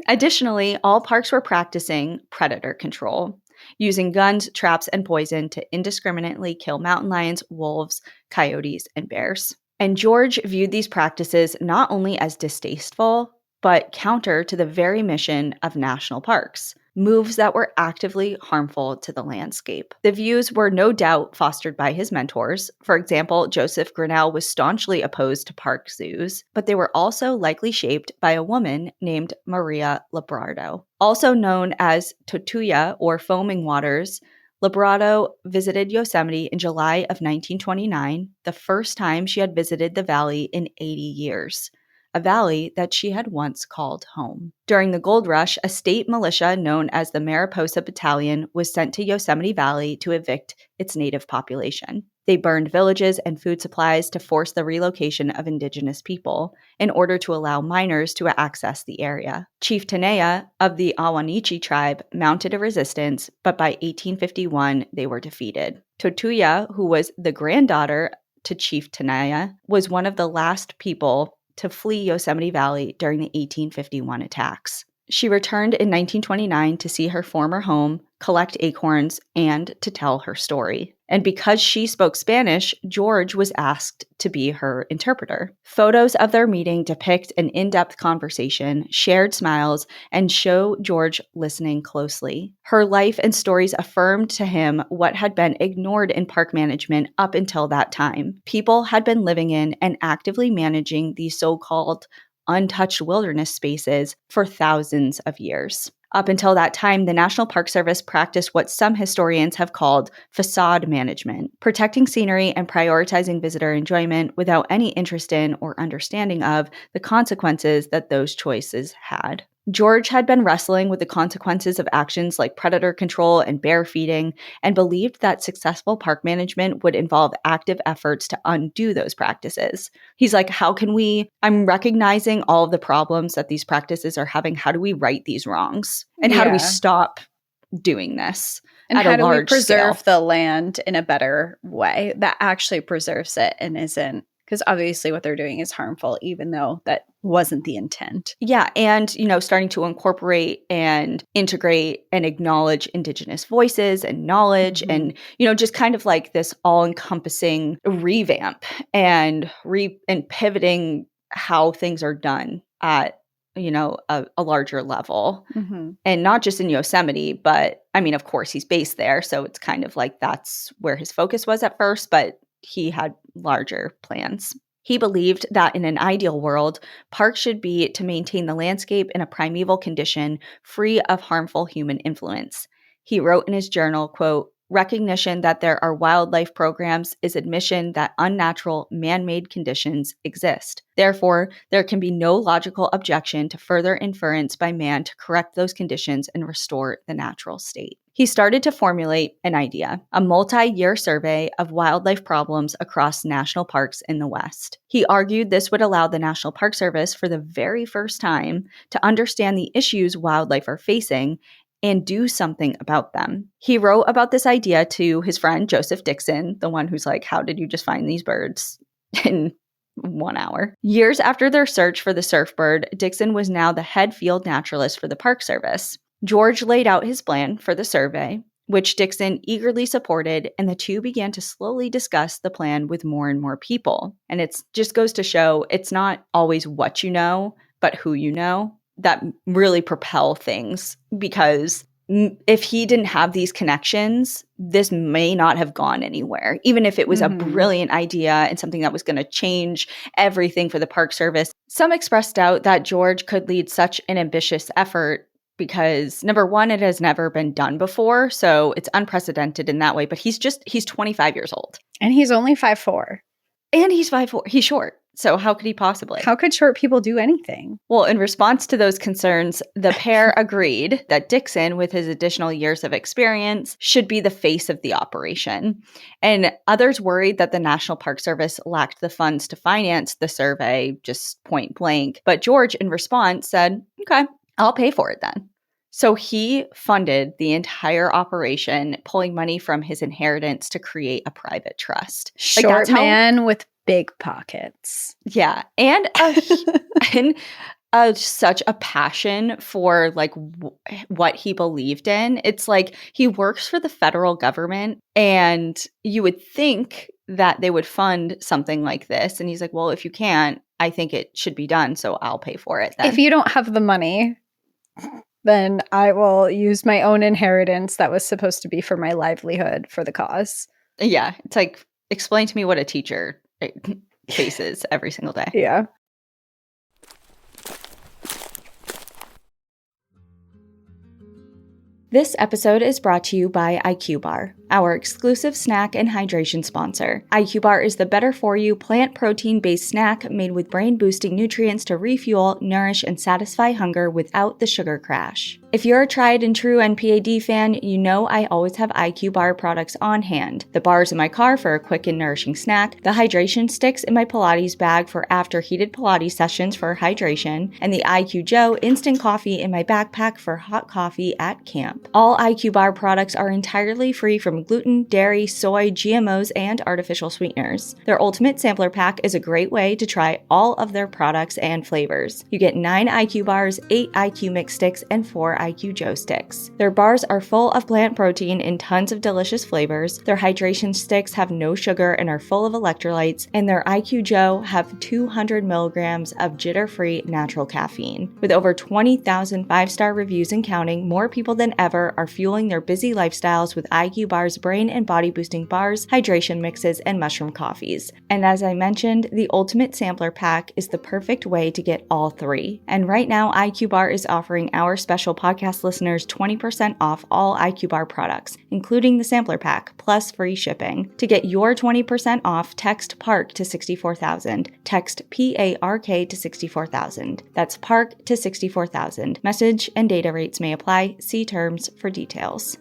Additionally, all parks were practicing predator control, using guns, traps, and poison to indiscriminately kill mountain lions, wolves, coyotes, and bears. And George viewed these practices not only as distasteful, but counter to the very mission of national parks, moves that were actively harmful to the landscape. The views were no doubt fostered by his mentors. For example, Joseph Grinnell was staunchly opposed to park zoos, but they were also likely shaped by a woman named Maria Librado. Also known as Totuya or Foaming Waters, Librado visited Yosemite in July of 1929, the first time she had visited the valley in 80 years. A valley that she had once called home. During the gold rush, a state militia known as the Mariposa Battalion was sent to Yosemite Valley to evict its native population. They burned villages and food supplies to force the relocation of indigenous people in order to allow miners to access the area. Chief Tenaya of the Awanichi tribe mounted a resistance, but by 1851 they were defeated. Totuya, who was the granddaughter to Chief Tenaya, was one of the last people to flee Yosemite Valley during the 1851 attacks. She returned in 1929 to see her former home, collect acorns, and to tell her story. And because she spoke Spanish, George was asked to be her interpreter. Photos of their meeting depict an in-depth conversation, shared smiles, and show George listening closely. Her life and stories affirmed to him what had been ignored in park management up until that time. People had been living in and actively managing these so-called untouched wilderness spaces for thousands of years. Up until that time, the National Park Service practiced what some historians have called facade management, protecting scenery and prioritizing visitor enjoyment without any interest in or understanding of the consequences that those choices had. George had been wrestling with the consequences of actions like predator control and bear feeding, and believed that successful park management would involve active efforts to undo those practices. He's like, I'm recognizing all of the problems that these practices are having. How do we right these wrongs? And how do we stop doing this? And how do we preserve scale? the land in a better way that actually preserves it and isn't? Because obviously what they're doing is harmful, even though that wasn't the intent. Yeah. And, starting to incorporate and integrate and acknowledge Indigenous voices and knowledge and, just kind of like this all-encompassing revamp and pivoting how things are done at, a larger level. And not just in Yosemite, but of course he's based there. So it's kind of like that's where his focus was at first, but he had larger plans. He believed that in an ideal world, parks should be to maintain the landscape in a primeval condition free of harmful human influence. He wrote in his journal, quote, "Recognition that there are wildlife programs is admission that unnatural, man-made conditions exist. Therefore, there can be no logical objection to further inference by man to correct those conditions and restore the natural state." He started to formulate an idea, a multi-year survey of wildlife problems across national parks in the West. He argued this would allow the National Park Service, for the very first time, to understand the issues wildlife are facing and do something about them. He wrote about this idea to his friend Joseph Dixon, the one who's like, how did you just find these birds in 1 hour? Years after their search for the surfbird, Dixon was now the head field naturalist for the Park Service. George laid out his plan for the survey, which Dixon eagerly supported, and the two began to slowly discuss the plan with more and more people. And it just goes to show it's not always what you know, but who you know that really propel things, because if he didn't have these connections, this may not have gone anywhere, even if it was a brilliant idea and something that was going to change everything for the Park Service. Some expressed doubt that George could lead such an ambitious effort because number one, it has never been done before. So it's unprecedented in that way. But he's 25 years old. And he's only 5'4". And he's 5'4". He's short. So how could he possibly? How could short people do anything? Well, in response to those concerns, the pair agreed that Dixon, with his additional years of experience, should be the face of the operation. And others worried that the National Park Service lacked the funds to finance the survey, just point blank. But George, in response, said, okay, I'll pay for it then. So he funded the entire operation, pulling money from his inheritance to create a private trust. Short man with big pockets. Yeah. And such a passion for like what he believed in. It's like he works for the federal government, and you would think that they would fund something like this. And he's like, well, if you can't, I think it should be done. So I'll pay for it then. If you don't have the money, then I will use my own inheritance that was supposed to be for my livelihood for the cause. Yeah. It's like, explain to me what a teacher faces every single day. Yeah. This episode is brought to you by IQ Bar, our exclusive snack and hydration sponsor. IQ Bar is the better-for-you plant protein-based snack made with brain-boosting nutrients to refuel, nourish, and satisfy hunger without the sugar crash. If you're a tried and true NPAD fan, you know I always have IQ Bar products on hand. The bars in my car for a quick and nourishing snack, the hydration sticks in my Pilates bag for after heated Pilates sessions for hydration, and the IQ Joe instant coffee in my backpack for hot coffee at camp. All IQ Bar products are entirely free from gluten, dairy, soy, GMOs, and artificial sweeteners. Their Ultimate Sampler Pack is a great way to try all of their products and flavors. You get 9 IQ Bars, 8 IQ Mix Sticks, and 4 IQ Joe Sticks. Their bars are full of plant protein in tons of delicious flavors. Their hydration sticks have no sugar and are full of electrolytes, and their IQ Joe have 200 milligrams of jitter-free natural caffeine. With over 20,000 5-star reviews and counting, more people than ever are fueling their busy lifestyles with IQ Bar's brain and body boosting bars, hydration mixes, and mushroom coffees. And as I mentioned, the Ultimate Sampler Pack is the perfect way to get all 3. And right now, IQ Bar is offering our special podcast listeners 20% off all IQ Bar products, including the Sampler Pack, plus free shipping. To get your 20% off, text PARK to 64,000. Text PARK to 64,000. That's PARK to 64,000. Message and data rates may apply. See terms for details.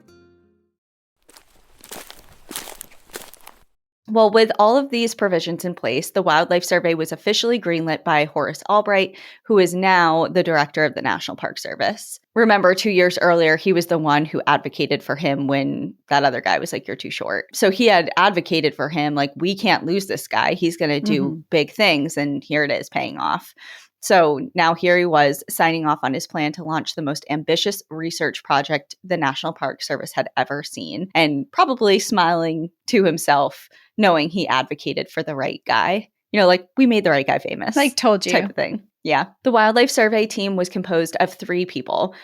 Well, with all of these provisions in place, the Wildlife Survey was officially greenlit by Horace Albright, who is now the director of the National Park Service. Remember, 2 years earlier, he was the one who advocated for him when that other guy was like, you're too short. So he had advocated for him, like, we can't lose this guy. He's going to do big things. And here it is paying off. So now here he was signing off on his plan to launch the most ambitious research project the National Park Service had ever seen, and probably smiling to himself, knowing he advocated for the right guy. You know, like, we made the right guy famous. Like, told you. Type of thing. Yeah. The Wildlife Survey team was composed of 3 people: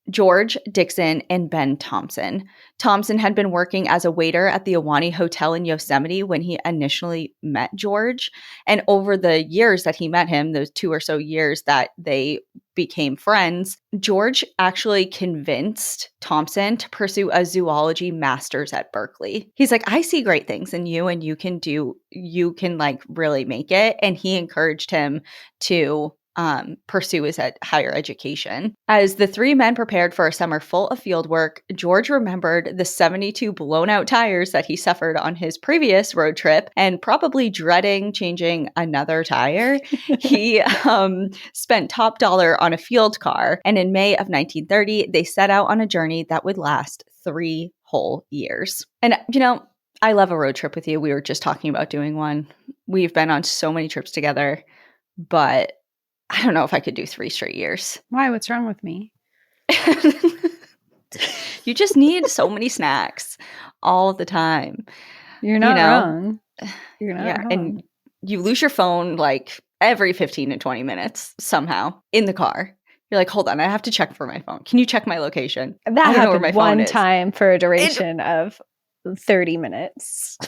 George, Dixon, and Ben Thompson. Thompson had been working as a waiter at the Ahwahnee Hotel in Yosemite when he initially met George. And over the years that he met him, those 2 or so years that they became friends, George actually convinced Thompson to pursue a zoology master's at Berkeley. He's like, I see great things in you, and you can like really make it. And he encouraged him to pursue his higher education. As the 3 men prepared for a summer full of field work, George remembered the 72 blown out tires that he suffered on his previous road trip, and probably dreading changing another tire, he spent top dollar on a field car. And in May of 1930, they set out on a journey that would last 3 whole years. And, you know, I love a road trip with you. We were just talking about doing one. We've been on so many trips together, but I don't know if I could do 3 straight years. Why? What's wrong with me? You just need so many snacks all the time. You're not wrong. You're not wrong. And you lose your phone like every 15 to 20 minutes somehow in the car. You're like, hold on, I have to check for my phone. Can you check my location? That happened one time for a duration of 30 minutes.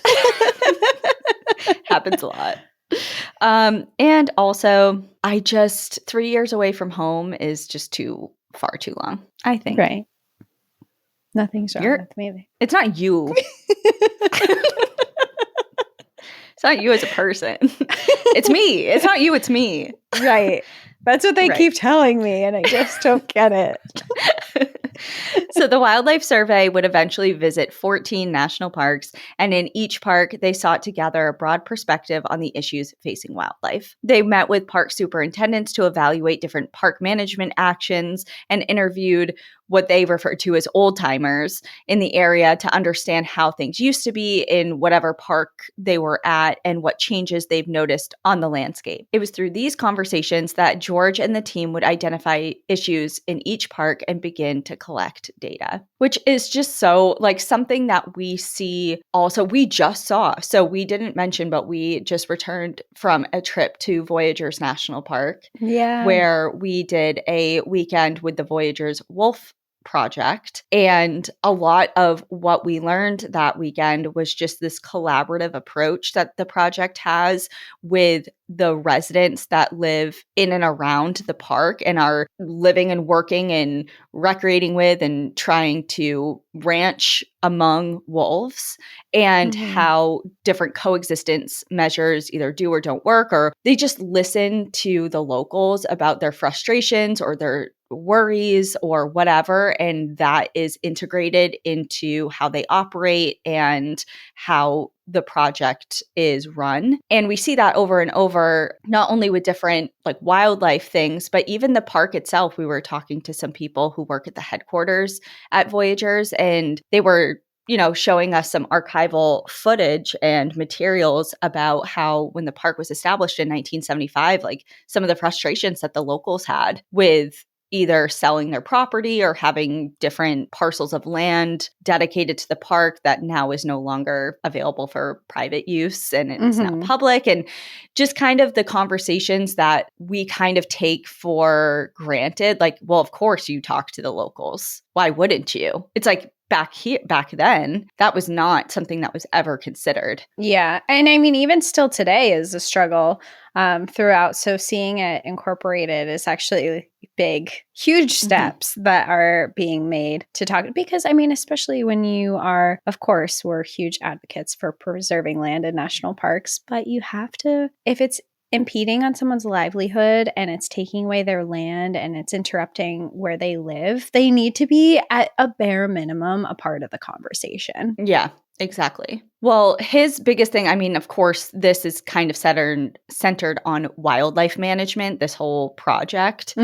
Happens a lot. And also, 3 years away from home is just too far too long, I think. Right. Nothing's wrong with me. It's not you. It's not you as a person. It's me. It's not you, it's me. Right. That's what they keep telling me, and I just don't get it. So the Wildlife Survey would eventually visit 14 national parks, and in each park, they sought to gather a broad perspective on the issues facing wildlife. They met with park superintendents to evaluate different park management actions and interviewed what they referred to as old-timers in the area to understand how things used to be in whatever park they were at and what changes they've noticed on the landscape. It was through these conversations that George and the team would identify issues in each park and begin to collect data, which is just so like something that we see also, we just saw. So we didn't mention, but we just returned from a trip to Voyageurs National Park, where we did a weekend with the Voyageurs Wolf Project. And a lot of what we learned that weekend was just this collaborative approach that the project has with the residents that live in and around the park and are living and working and recreating with and trying to ranch among wolves, and how different coexistence measures either do or don't work, or they just listen to the locals about their frustrations or their worries or whatever, and that is integrated into how they operate and how the project is run. And we see that over and over, not only with different like wildlife things, but even the park itself. We were talking to some people who work at the headquarters at Voyageurs, and they were showing us some archival footage and materials about how when the park was established in 1975, like some of the frustrations that the locals had with either selling their property or having different parcels of land dedicated to the park that now is no longer available for private use and it's now public. And just kind of the conversations that we kind of take for granted. Like, well, of course you talk to the locals. Why wouldn't you? It's like back then, that was not something that was ever considered. Yeah. And I mean, even still today is a struggle throughout. So seeing it incorporated is actually big, huge steps that are being made to talk. Because I mean, especially when you are, of course, we're huge advocates for preserving land in national parks, but you have to, if it's impeding on someone's livelihood and it's taking away their land and it's interrupting where they live, they need to be at a bare minimum a part of the conversation. Yeah, exactly. Well, his biggest thing, I mean, of course, this is kind of centered on wildlife management, this whole project.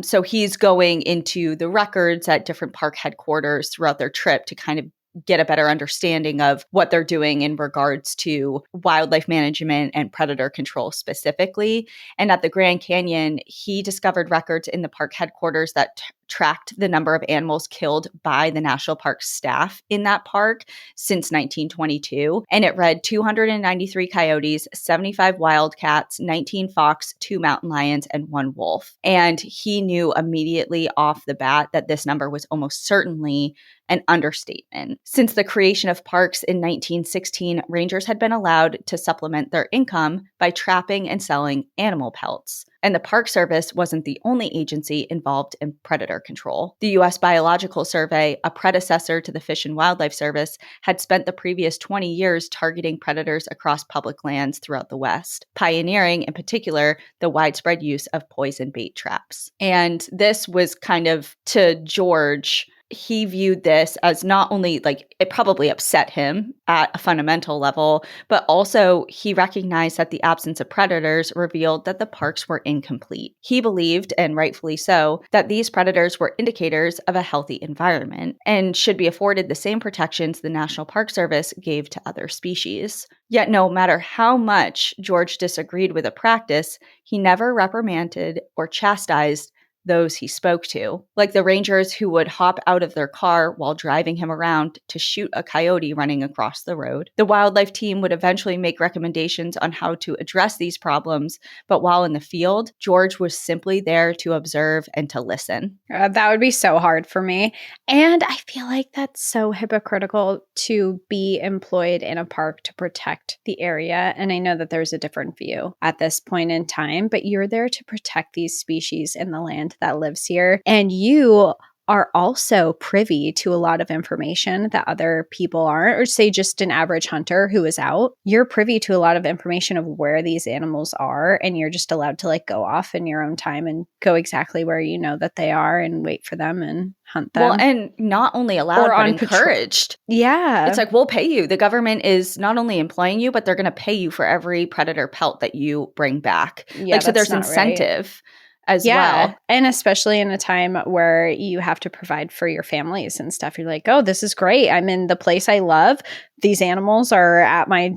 So he's going into the records at different park headquarters throughout their trip to kind of get a better understanding of what they're doing in regards to wildlife management and predator control specifically. And at the Grand Canyon, he discovered records in the park headquarters that tracked the number of animals killed by the national park staff in that park since 1922. And it read 293 coyotes, 75 wildcats, 19 fox, 2 mountain lions, and 1 wolf. And he knew immediately off the bat that this number was almost certainly an understatement. Since the creation of parks in 1916, rangers had been allowed to supplement their income by trapping and selling animal pelts. And the Park Service wasn't the only agency involved in predator control. The U.S. Biological Survey, a predecessor to the Fish and Wildlife Service, had spent the previous 20 years targeting predators across public lands throughout the West, pioneering, in particular, the widespread use of poison bait traps. And this was kind of, to George, he viewed this as not only like it probably upset him at a fundamental level, but also he recognized that the absence of predators revealed that the parks were incomplete. He believed, and rightfully so, that these predators were indicators of a healthy environment and should be afforded the same protections the National Park Service gave to other species. Yet no matter how much George disagreed with a practice, he never reprimanded or chastised those he spoke to, like the rangers who would hop out of their car while driving him around to shoot a coyote running across the road. The wildlife team would eventually make recommendations on how to address these problems, but while in the field, George was simply there to observe and to listen. That would be so hard for me. And I feel like that's so hypocritical to be employed in a park to protect the area. And I know that there's a different view at this point in time, but you're there to protect these species in the land that lives here. And you are also privy to a lot of information that other people aren't, or say just an average hunter who is out. You're privy to a lot of information of where these animals are, and you're just allowed to like go off in your own time and go exactly where you know that they are and wait for them and hunt them. Well, and not only allowed, but encouraged. Yeah. It's like, we'll pay you. The government is not only employing you, but they're going to pay you for every predator pelt that you bring back. Yeah, like, so there's incentive as yeah. well. And especially in a time where you have to provide for your families and stuff. You're like, oh, this is great. I'm in the place I love. These animals are at my,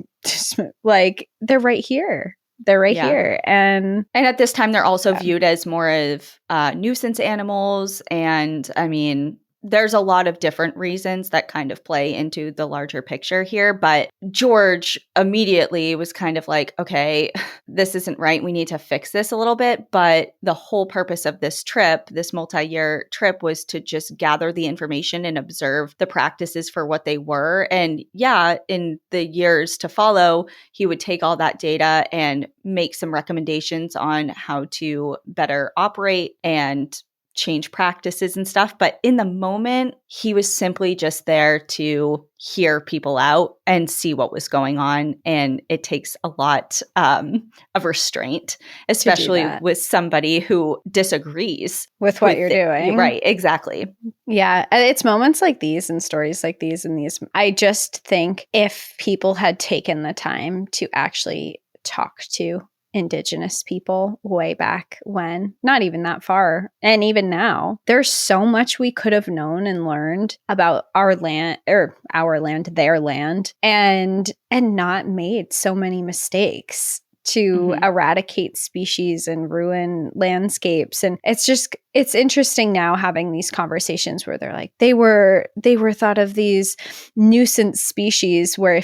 like, they're right here. They're right here. And at this time, they're also viewed as more of nuisance animals. And I mean, there's a lot of different reasons that kind of play into the larger picture here. But George immediately was kind of like, okay, this isn't right. We need to fix this a little bit. But the whole purpose of this trip, this multi-year trip, was to just gather the information and observe the practices for what they were. And yeah, in the years to follow, he would take all that data and make some recommendations on how to better operate and change practices and stuff. But in the moment, he was simply just there to hear people out and see what was going on. And it takes a lot of restraint, especially with somebody who disagrees with what you're doing. Right, exactly. Yeah. It's moments like these and stories like these and these. I just think if people had taken the time to actually talk to Indigenous people way back when, not even that far, and even now, there's so much we could have known and learned about our land, or their land, and not made so many mistakes to eradicate species and ruin landscapes. And it's interesting now having these conversations where they're like, they were thought of these nuisance species, where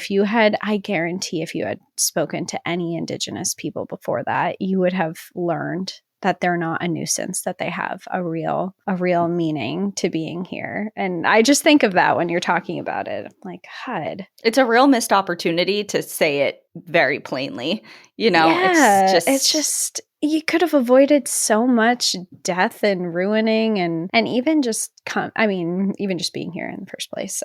I guarantee if you had spoken to any Indigenous people before that, you would have learned that they're not a nuisance, that they have a real meaning to being here. And I just think of that when you're talking about it. I'm like, God. It's a real missed opportunity to say it very plainly. It's just you could have avoided so much death and ruining and even just even just being here in the first place.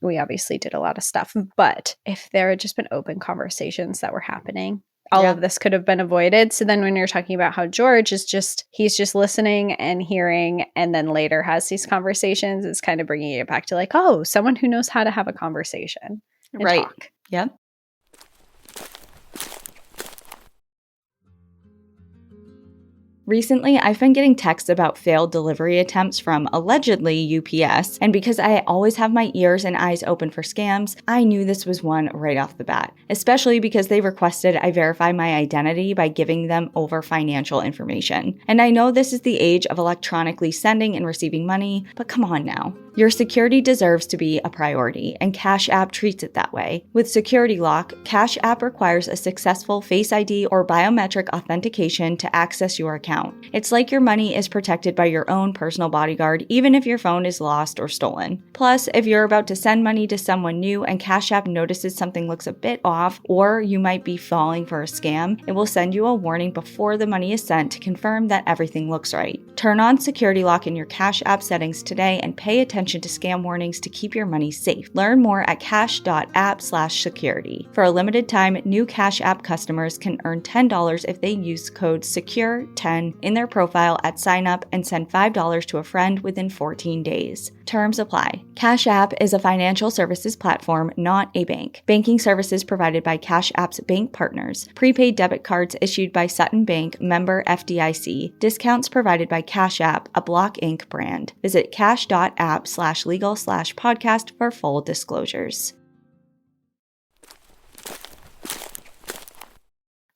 We obviously did a lot of stuff, but if there had just been open conversations that were happening, all of this could have been avoided. So then when you're talking about how George is he's just listening and hearing, and then later has these conversations, it's kind of bringing it back to like, oh, someone who knows how to have a conversation and talk. Yeah. Recently, I've been getting texts about failed delivery attempts from allegedly UPS, and because I always have my ears and eyes open for scams, I knew this was one right off the bat, especially because they requested I verify my identity by giving them over financial information. And I know this is the age of electronically sending and receiving money, but come on now. Your security deserves to be a priority, and Cash App treats it that way. With Security Lock, Cash App requires a successful Face ID or biometric authentication to access your account. It's like your money is protected by your own personal bodyguard, even if your phone is lost or stolen. Plus, if you're about to send money to someone new and Cash App notices something looks a bit off, or you might be falling for a scam, it will send you a warning before the money is sent to confirm that everything looks right. Turn on Security Lock in your Cash App settings today and pay attention to scam warnings to keep your money safe. Learn more at cash.app/security. For a limited time, new Cash App customers can earn $10 if they use code SECURE10 in their profile at sign up and send $5 to a friend within 14 days. Terms apply. Cash App is a financial services platform, not a bank. Banking services provided by Cash App's bank partners. Prepaid debit cards issued by Sutton Bank, member FDIC. Discounts provided by Cash App, a Block Inc. brand. Visit cash.app/legal/podcast for full disclosures.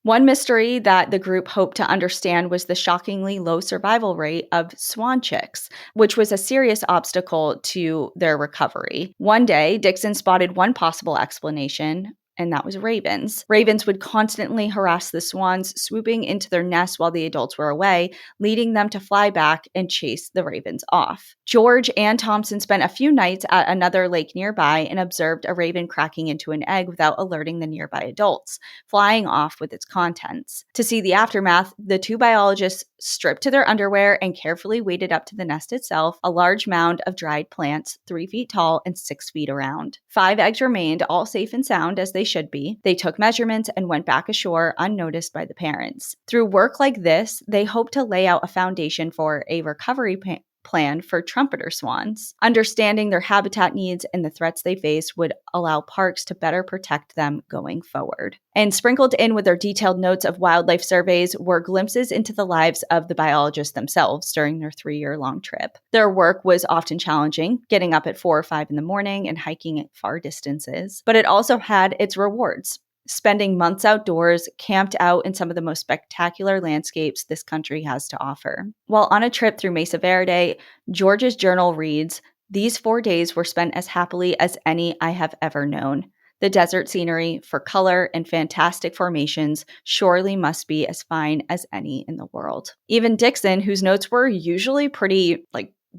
One mystery that the group hoped to understand was the shockingly low survival rate of swan chicks, which was a serious obstacle to their recovery. One day, Dixon spotted one possible explanation: and that was ravens. Ravens would constantly harass the swans, swooping into their nests while the adults were away, leading them to fly back and chase the ravens off. George and Thompson spent a few nights at another lake nearby and observed a raven cracking into an egg without alerting the nearby adults, flying off with its contents. To see the aftermath, the two biologists stripped to their underwear and carefully waded up to the nest itself, a large mound of dried plants 3 feet tall and 6 feet around. 5 eggs remained, all safe and sound as they should be. They took measurements and went back ashore unnoticed by the parents. Through work like this, they hope to lay out a foundation for a recovery plan for trumpeter swans. Understanding their habitat needs and the threats they face would allow parks to better protect them going forward. And sprinkled in with their detailed notes of wildlife surveys were glimpses into the lives of the biologists themselves during their 3-year-long trip. Their work was often challenging, getting up at 4 or 5 in the morning and hiking at far distances, but it also had its rewards. Spending months outdoors, camped out in some of the most spectacular landscapes this country has to offer. While on a trip through Mesa Verde, George's journal reads, "These 4 days were spent as happily as any I have ever known. The desert scenery, for color and fantastic formations, surely must be as fine as any in the world." Even Dixon, whose notes were usually pretty,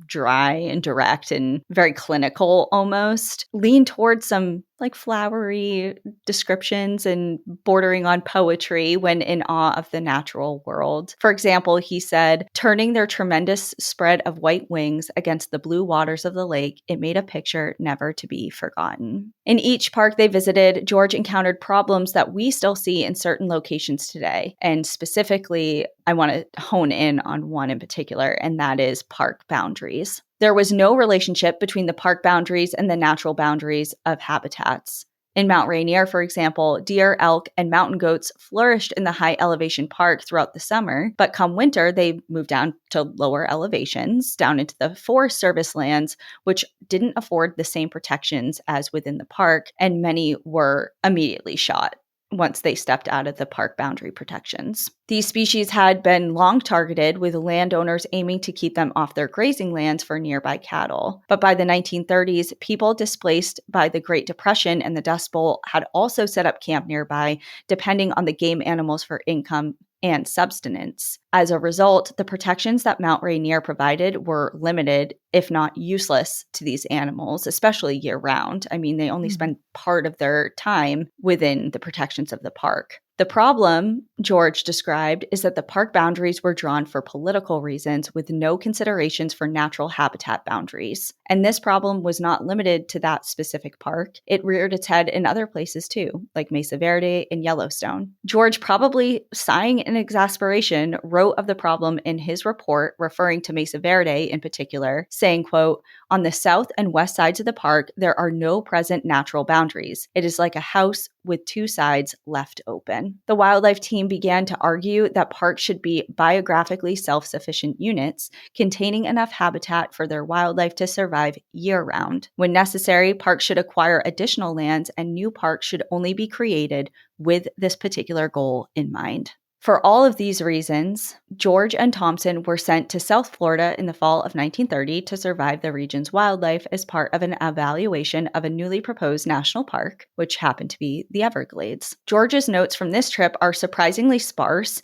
dry and direct and very clinical almost, leaned towards some flowery descriptions and bordering on poetry when in awe of the natural world. For example, he said, "Turning their tremendous spread of white wings against the blue waters of the lake, it made a picture never to be forgotten." In each park they visited, George encountered problems that we still see in certain locations today. And specifically, I want to hone in on one in particular, and that is park boundaries. There was no relationship between the park boundaries and the natural boundaries of habitats. In Mount Rainier, for example, deer, elk, and mountain goats flourished in the high elevation park throughout the summer, but come winter, they moved down to lower elevations, down into the Forest Service lands, which didn't afford the same protections as within the park, and many were immediately shot once they stepped out of the park boundary protections. These species had been long targeted, with landowners aiming to keep them off their grazing lands for nearby cattle. But by the 1930s, people displaced by the Great Depression and the Dust Bowl had also set up camp nearby, depending on the game animals for income and subsistence. As a result, the protections that Mount Rainier provided were limited, if not useless, to these animals, especially year-round. I mean, they only spend part of their time within the protections of the park. The problem, George described, is that the park boundaries were drawn for political reasons with no considerations for natural habitat boundaries. And this problem was not limited to that specific park. It reared its head in other places too, like Mesa Verde and Yellowstone. George, probably sighing in exasperation, wrote of the problem in his report, referring to Mesa Verde in particular, saying, quote, "On the south and west sides of the park, there are no present natural boundaries. It is like a house with 2 sides left open." The wildlife team began to argue that parks should be biographically self-sufficient units, containing enough habitat for their wildlife to survive year-round. When necessary, parks should acquire additional lands, and new parks should only be created with this particular goal in mind. For all of these reasons, George and Thompson were sent to South Florida in the fall of 1930 to survive the region's wildlife as part of an evaluation of a newly proposed national park, which happened to be the Everglades. George's notes from this trip are surprisingly sparse,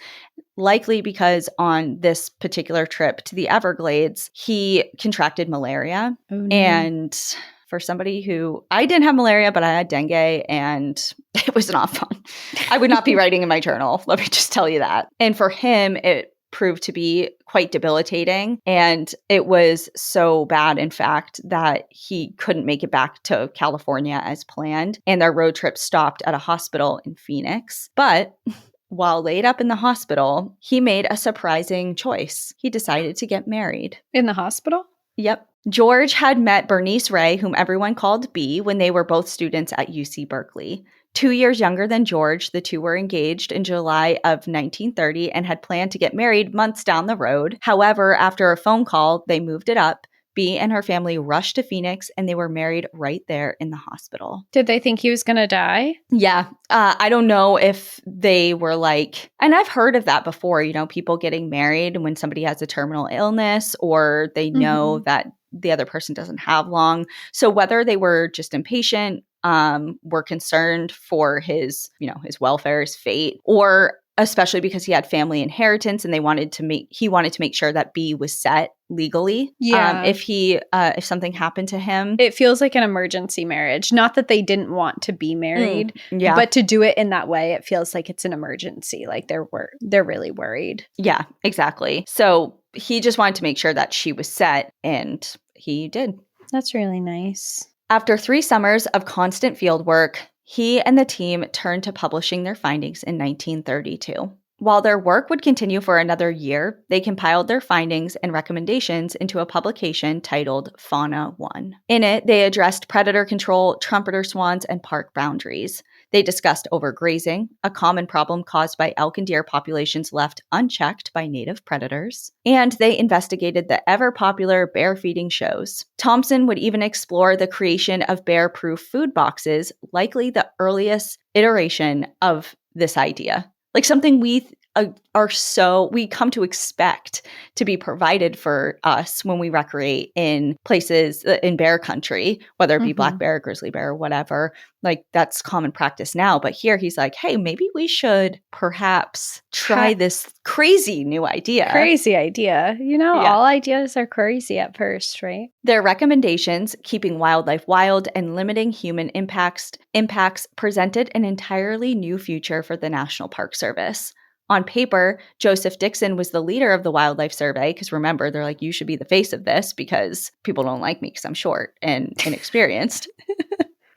likely because on this particular trip to the Everglades, he contracted malaria. Oh, no. And for somebody who, I didn't have malaria, but I had dengue, and it was not fun. I would not be writing in my journal. Let me just tell you that. And for him, it proved to be quite debilitating. And it was so bad, in fact, that he couldn't make it back to California as planned. And their road trip stopped at a hospital in Phoenix. But while laid up in the hospital, he made a surprising choice. He decided to get married. In the hospital? Yep. George had met Bernice Ray, whom everyone called B, when they were both students at UC Berkeley. 2 years younger than George, the two were engaged in July of 1930 and had planned to get married months down the road. However, after a phone call, they moved it up. B and her family rushed to Phoenix, and they were married right there in the hospital. Did they think he was going to die? Yeah. I don't know if they were like, and I've heard of that before, people getting married when somebody has a terminal illness or they know that the other person doesn't have long. So whether they were just impatient, were concerned for his, his welfare, his fate, or especially because he had family inheritance and he wanted to make sure that B was set legally. Yeah. If something happened to him. It feels like an emergency marriage. Not that they didn't want to be married, but to do it in that way, it feels like it's an emergency. Like they're really worried. Yeah, exactly. So he just wanted to make sure that she was set, and he did. That's really nice. After 3 summers of constant field work, he and the team turned to publishing their findings in 1932. While their work would continue for another year, they compiled their findings and recommendations into a publication titled Fauna 1. In it, they addressed predator control, trumpeter swans, and park boundaries. They discussed overgrazing, a common problem caused by elk and deer populations left unchecked by native predators, and they investigated the ever-popular bear feeding shows. Thompson would even explore the creation of bear-proof food boxes, likely the earliest iteration of this idea. Like something we come to expect to be provided for us when we recreate in places in bear country, whether it be black bear, grizzly bear, or whatever. Like that's common practice now. But here he's like, hey, maybe we should perhaps try this crazy new idea. Crazy idea. All ideas are crazy at first, right? Their recommendations, keeping wildlife wild and limiting human impacts presented an entirely new future for the National Park Service. On paper, Joseph Dixon was the leader of the Wildlife Survey, because remember, they're like, you should be the face of this because people don't like me because I'm short and inexperienced.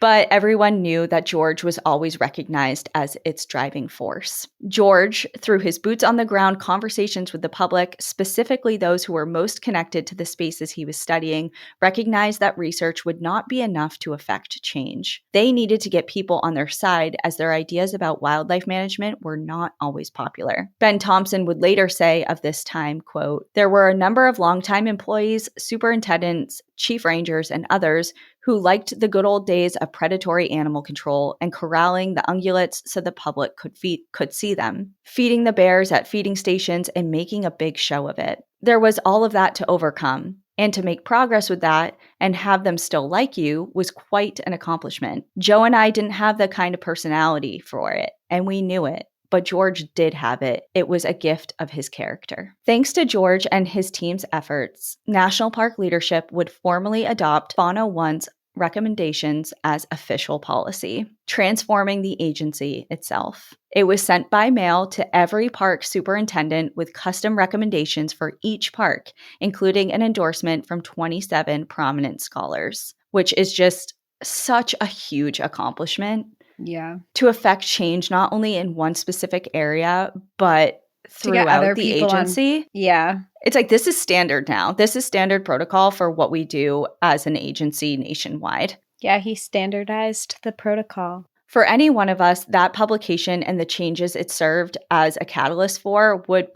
But everyone knew that George was always recognized as its driving force. George, through his boots-on-the-ground conversations with the public, specifically those who were most connected to the spaces he was studying, recognized that research would not be enough to affect change. They needed to get people on their side, as their ideas about wildlife management were not always popular. Ben Thompson would later say of this time, quote, "There were a number of longtime employees, superintendents, chief rangers, and others who liked the good old days of predatory animal control and corralling the ungulates so the public could see them, feeding the bears at feeding stations and making a big show of it. There was all of that to overcome, and to make progress with that and have them still like you was quite an accomplishment. Joe and I didn't have the kind of personality for it, and we knew it. But George did have it. It was a gift of his character." Thanks to George and his team's efforts, National Park leadership would formally adopt Fauna 1's recommendations as official policy, transforming the agency itself. It was sent by mail to every park superintendent with custom recommendations for each park, including an endorsement from 27 prominent scholars, which is just such a huge accomplishment. Yeah. To affect change not only in one specific area, but throughout the agency. Yeah. It's like, this is standard now. This is standard protocol for what we do as an agency nationwide. Yeah, he standardized the protocol. For any one of us, that publication and the changes it served as a catalyst for would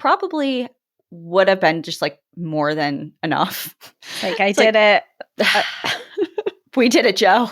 have been just like more than enough. Like, I did it. We did it, Joe.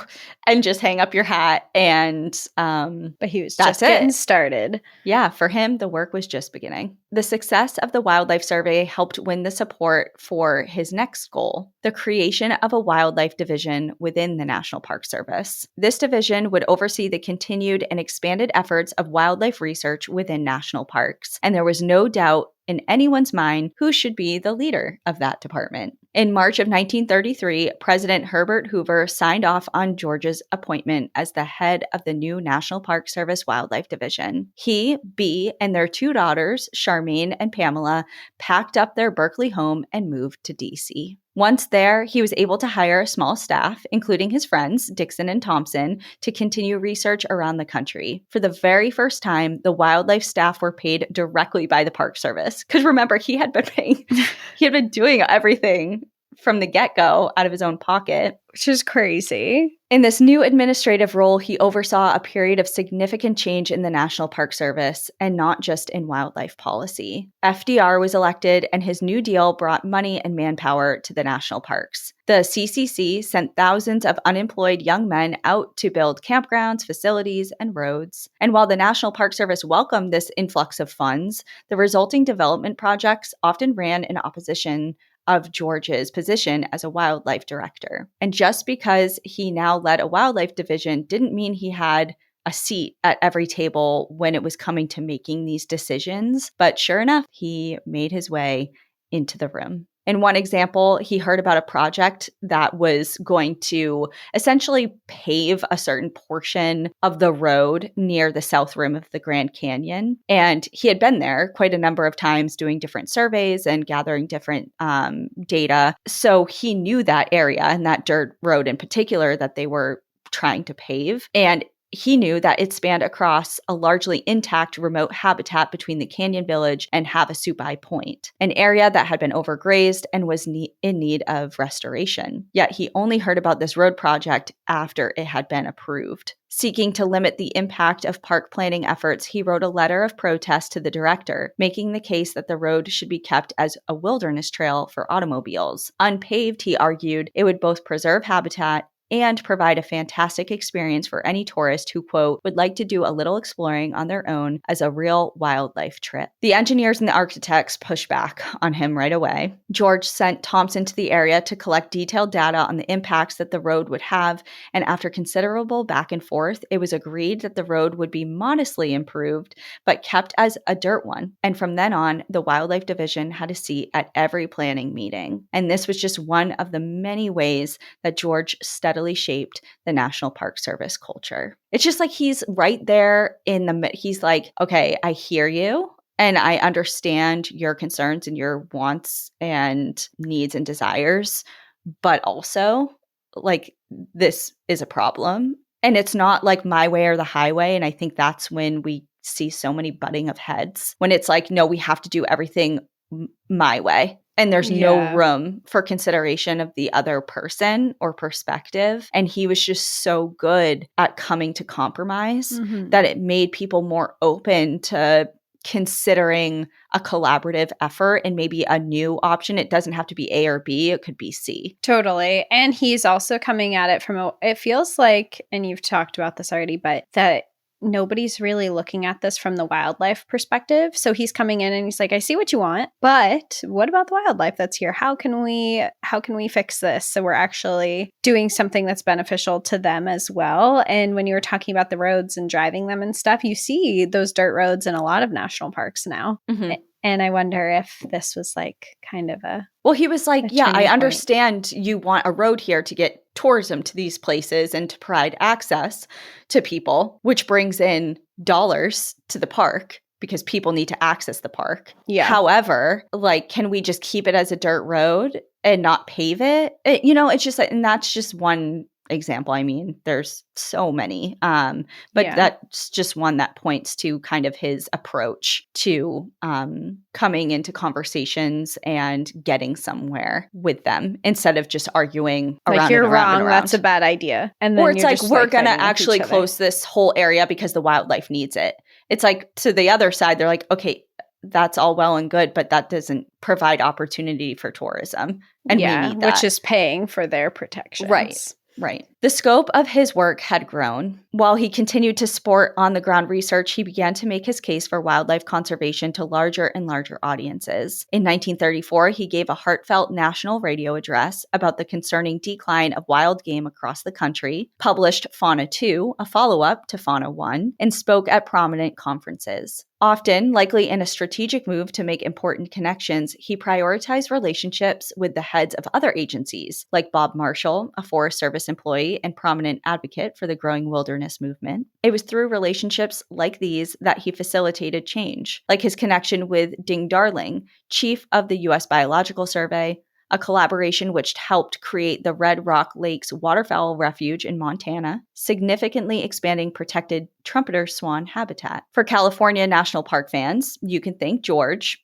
And just hang up your hat. And but he was just getting started. Yeah, for him, the work was just beginning. The success of the Wildlife Survey helped win the support for his next goal, the creation of a wildlife division within the National Park Service. This division would oversee the continued and expanded efforts of wildlife research within national parks. And there was no doubt in anyone's mind who should be the leader of that department. In March of 1933, President Herbert Hoover signed off on George's appointment as the head of the new National Park Service Wildlife Division. He, Bee, and their 2 daughters, Charmaine and Pamela, packed up their Berkeley home and moved to D.C. Once there, he was able to hire a small staff, including his friends, Dixon and Thompson, to continue research around the country. For the very first time, the wildlife staff were paid directly by the Park Service. Because remember, he had been doing everything from the get-go out of his own pocket. Which is crazy. In this new administrative role, he oversaw a period of significant change in the National Park Service, and not just in wildlife policy. FDR was elected, and his New Deal brought money and manpower to the national parks. The CCC sent thousands of unemployed young men out to build campgrounds, facilities, and roads. And while the National Park Service welcomed this influx of funds, the resulting development projects often ran in opposition of George's position as a wildlife director. And just because he now led a wildlife division didn't mean he had a seat at every table when it was coming to making these decisions. But sure enough, he made his way into the room. In one example, he heard about a project that was going to essentially pave a certain portion of the road near the south rim of the Grand Canyon. And he had been there quite a number of times doing different surveys and gathering different data. So he knew that area and that dirt road in particular that they were trying to pave. And he knew that it spanned across a largely intact remote habitat between the Canyon Village and Havasupai Point, an area that had been overgrazed and was in need of restoration. Yet he only heard about this road project after it had been approved. Seeking to limit the impact of park planning efforts, he wrote a letter of protest to the director, making the case that the road should be kept as a wilderness trail for automobiles. Unpaved, he argued, it would both preserve habitat and provide a fantastic experience for any tourist who, quote, would like to do a little exploring on their own as a real wildlife trip. The engineers and the architects pushed back on him right away. George sent Thompson to the area to collect detailed data on the impacts that the road would have, and after considerable back and forth, it was agreed that the road would be modestly improved, but kept as a dirt one. And from then on, the Wildlife Division had a seat at every planning meeting. And this was just one of the many ways that George steadily shaped the National Park Service culture. It's just like he's right there he's like, okay, I hear you and I understand your concerns and your wants and needs and desires, but also like this is a problem and it's not like my way or the highway. And I think that's when we see so many butting of heads when it's like, no, we have to do everything my way. And there's no room for consideration of the other person or perspective. And he was just so good at coming to compromise that it made people more open to considering a collaborative effort and maybe a new option. It doesn't have to be A or B. It could be C. Totally. And he's also coming at it from it feels like, and you've talked about this already, but that nobody's really looking at this from the wildlife perspective. So he's coming in and he's like, I see what you want, but what about the wildlife that's here? How can we fix this so we're actually doing something that's beneficial to them as well? And when you were talking about the roads and driving them and stuff, you see those dirt roads in a lot of national parks now. Mm-hmm. And I wonder if this was like kind of a... Well, he was like, yeah, I understand you want a road here to get tourism to these places and to provide access to people, which brings in dollars to the park because people need to access the park. Yeah. However, like, can we just keep it as a dirt road and not pave it? It's just, and that's just one example. I mean, there's so many, but that's just one that points to kind of his approach to coming into conversations and getting somewhere with them instead of just arguing around. Like, you're and around wrong. and around. That's a bad idea. And then or it's like, we're going to actually close this whole area because the wildlife needs it. It's like to the other side, they're like, okay, that's all well and good, but that doesn't provide opportunity for tourism. And we need that. Which is paying for their protections. Right. The scope of his work had grown. While he continued to support on-the-ground research, he began to make his case for wildlife conservation to larger and larger audiences. In 1934, he gave a heartfelt national radio address about the concerning decline of wild game across the country, published Fauna 2, a follow-up to Fauna 1, and spoke at prominent conferences. Often, likely in a strategic move to make important connections, he prioritized relationships with the heads of other agencies, like Bob Marshall, a Forest Service employee and prominent advocate for the growing wilderness movement. It was through relationships like these that he facilitated change, like his connection with Ding Darling, chief of the U.S. Biological Survey, a collaboration which helped create the Red Rock Lakes Waterfowl Refuge in Montana, significantly expanding protected trumpeter swan habitat. For California National Park fans, you can thank George.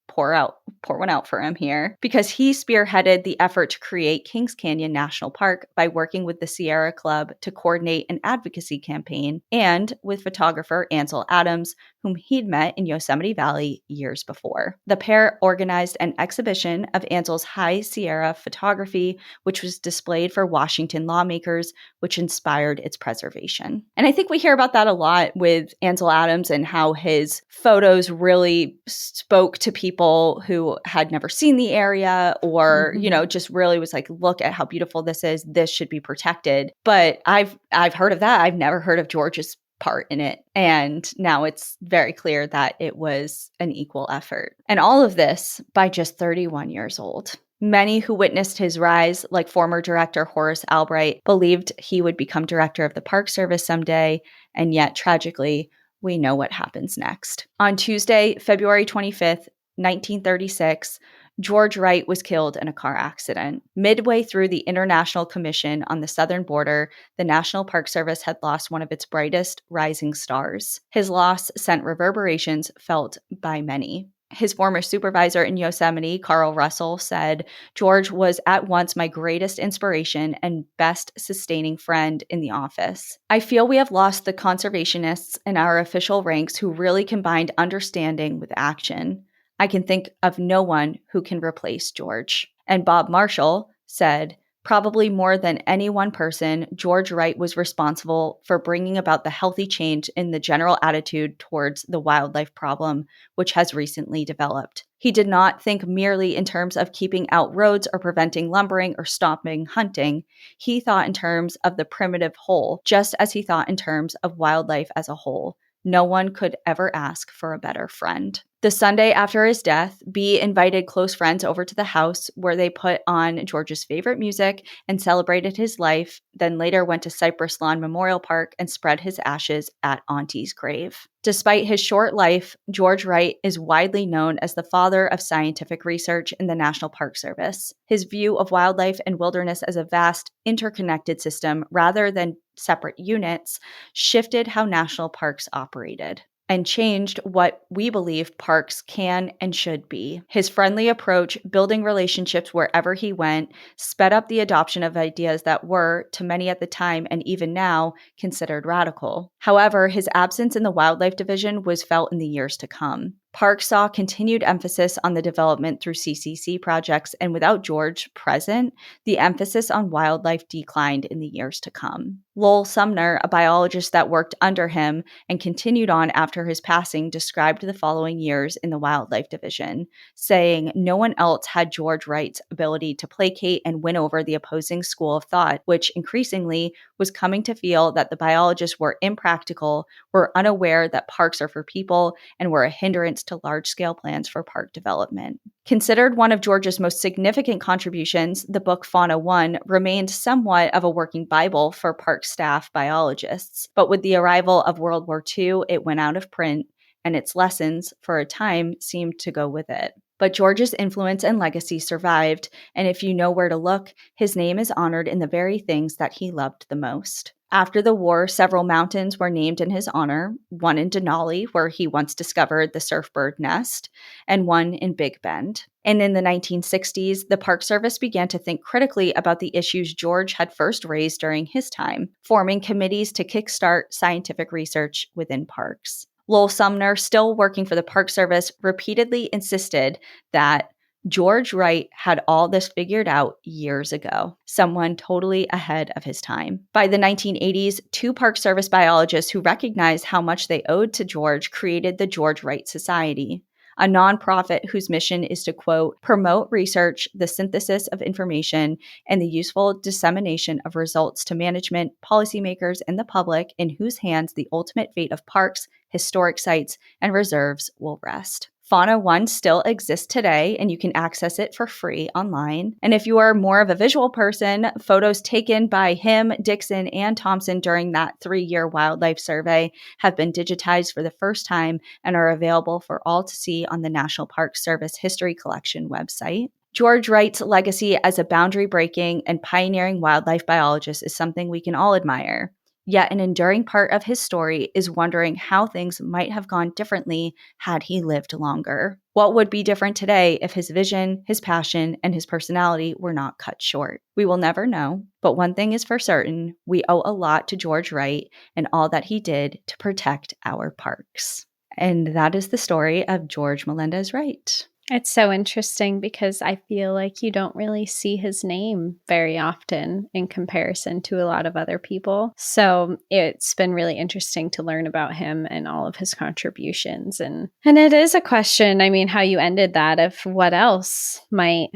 Pour one out for him here, because he spearheaded the effort to create Kings Canyon National Park by working with the Sierra Club to coordinate an advocacy campaign, and with photographer Ansel Adams, whom he'd met in Yosemite Valley years before. The pair organized an exhibition of Ansel's High Sierra photography, which was displayed for Washington lawmakers, which inspired its preservation. And I think we hear about that a lot with Ansel Adams and how his photos really spoke to people people who had never seen the area or, just really was like, look at how beautiful this is. This should be protected. But I've heard of that. I've never heard of George's part in it. And now it's very clear that it was an equal effort. And all of this by just 31 years old. Many who witnessed his rise, like former director Horace Albright, believed he would become director of the Park Service someday. And yet, tragically, we know what happens next. On Tuesday, February 25th, 1936, George Wright was killed in a car accident. Midway through the International Commission on the southern border, the National Park Service had lost one of its brightest rising stars. His loss sent reverberations felt by many. His former supervisor in Yosemite, Carl Russell, said, "George was at once my greatest inspiration and best sustaining friend in the office. I feel we have lost the conservationists in our official ranks who really combined understanding with action. I can think of no one who can replace George." And Bob Marshall said, "Probably more than any one person, George Wright was responsible for bringing about the healthy change in the general attitude towards the wildlife problem, which has recently developed. He did not think merely in terms of keeping out roads or preventing lumbering or stopping hunting. He thought in terms of the primitive whole, just as he thought in terms of wildlife as a whole. No one could ever ask for a better friend." The Sunday after his death, B invited close friends over to the house where they put on George's favorite music and celebrated his life, then later went to Cypress Lawn Memorial Park and spread his ashes at Auntie's grave. Despite his short life, George Wright is widely known as the father of scientific research in the National Park Service. His view of wildlife and wilderness as a vast, interconnected system rather than separate units shifted how national parks operated and changed what we believe parks can and should be. His friendly approach, building relationships wherever he went, sped up the adoption of ideas that were, to many at the time and even now, considered radical. However, his absence in the wildlife division was felt in the years to come. Parks saw continued emphasis on the development through CCC projects, and without George present, the emphasis on wildlife declined in the years to come. Lowell Sumner, a biologist that worked under him and continued on after his passing, described the following years in the wildlife division, saying, "No one else had George Wright's ability to placate and win over the opposing school of thought, which increasingly was coming to feel that the biologists were impractical, were unaware that parks are for people, and were a hindrance to large-scale plans for park development." Considered one of George's most significant contributions, the book Fauna 1 remained somewhat of a working Bible for park staff biologists. But with the arrival of World War II, it went out of print, and its lessons, for a time, seemed to go with it. But George's influence and legacy survived, and if you know where to look, his name is honored in the very things that he loved the most. After the war, several mountains were named in his honor, one in Denali, where he once discovered the surfbird nest, and one in Big Bend. And in the 1960s, the Park Service began to think critically about the issues George had first raised during his time, forming committees to kickstart scientific research within parks. Lowell Sumner, still working for the Park Service, repeatedly insisted that George Wright had all this figured out years ago, someone totally ahead of his time. By the 1980s, two Park Service biologists who recognized how much they owed to George created the George Wright Society, a nonprofit whose mission is to, quote, "promote research, the synthesis of information, and the useful dissemination of results to management, policymakers, and the public, in whose hands the ultimate fate of parks, historic sites, and reserves will rest." Fauna 1 still exists today, and you can access it for free online. And if you are more of a visual person, photos taken by him, Dixon, and Thompson during that 3-year wildlife survey have been digitized for the first time and are available for all to see on the National Park Service History Collection website. George Wright's legacy as a boundary-breaking and pioneering wildlife biologist is something we can all admire. Yet an enduring part of his story is wondering how things might have gone differently had he lived longer. What would be different today if his vision, his passion, and his personality were not cut short? We will never know, but one thing is for certain, we owe a lot to George Wright and all that he did to protect our parks. And that is the story of George Meléndez Wright. It's so interesting because I feel like you don't really see his name very often in comparison to a lot of other people. So it's been really interesting to learn about him and all of his contributions. And it is a question, I mean, how you ended that, of what else might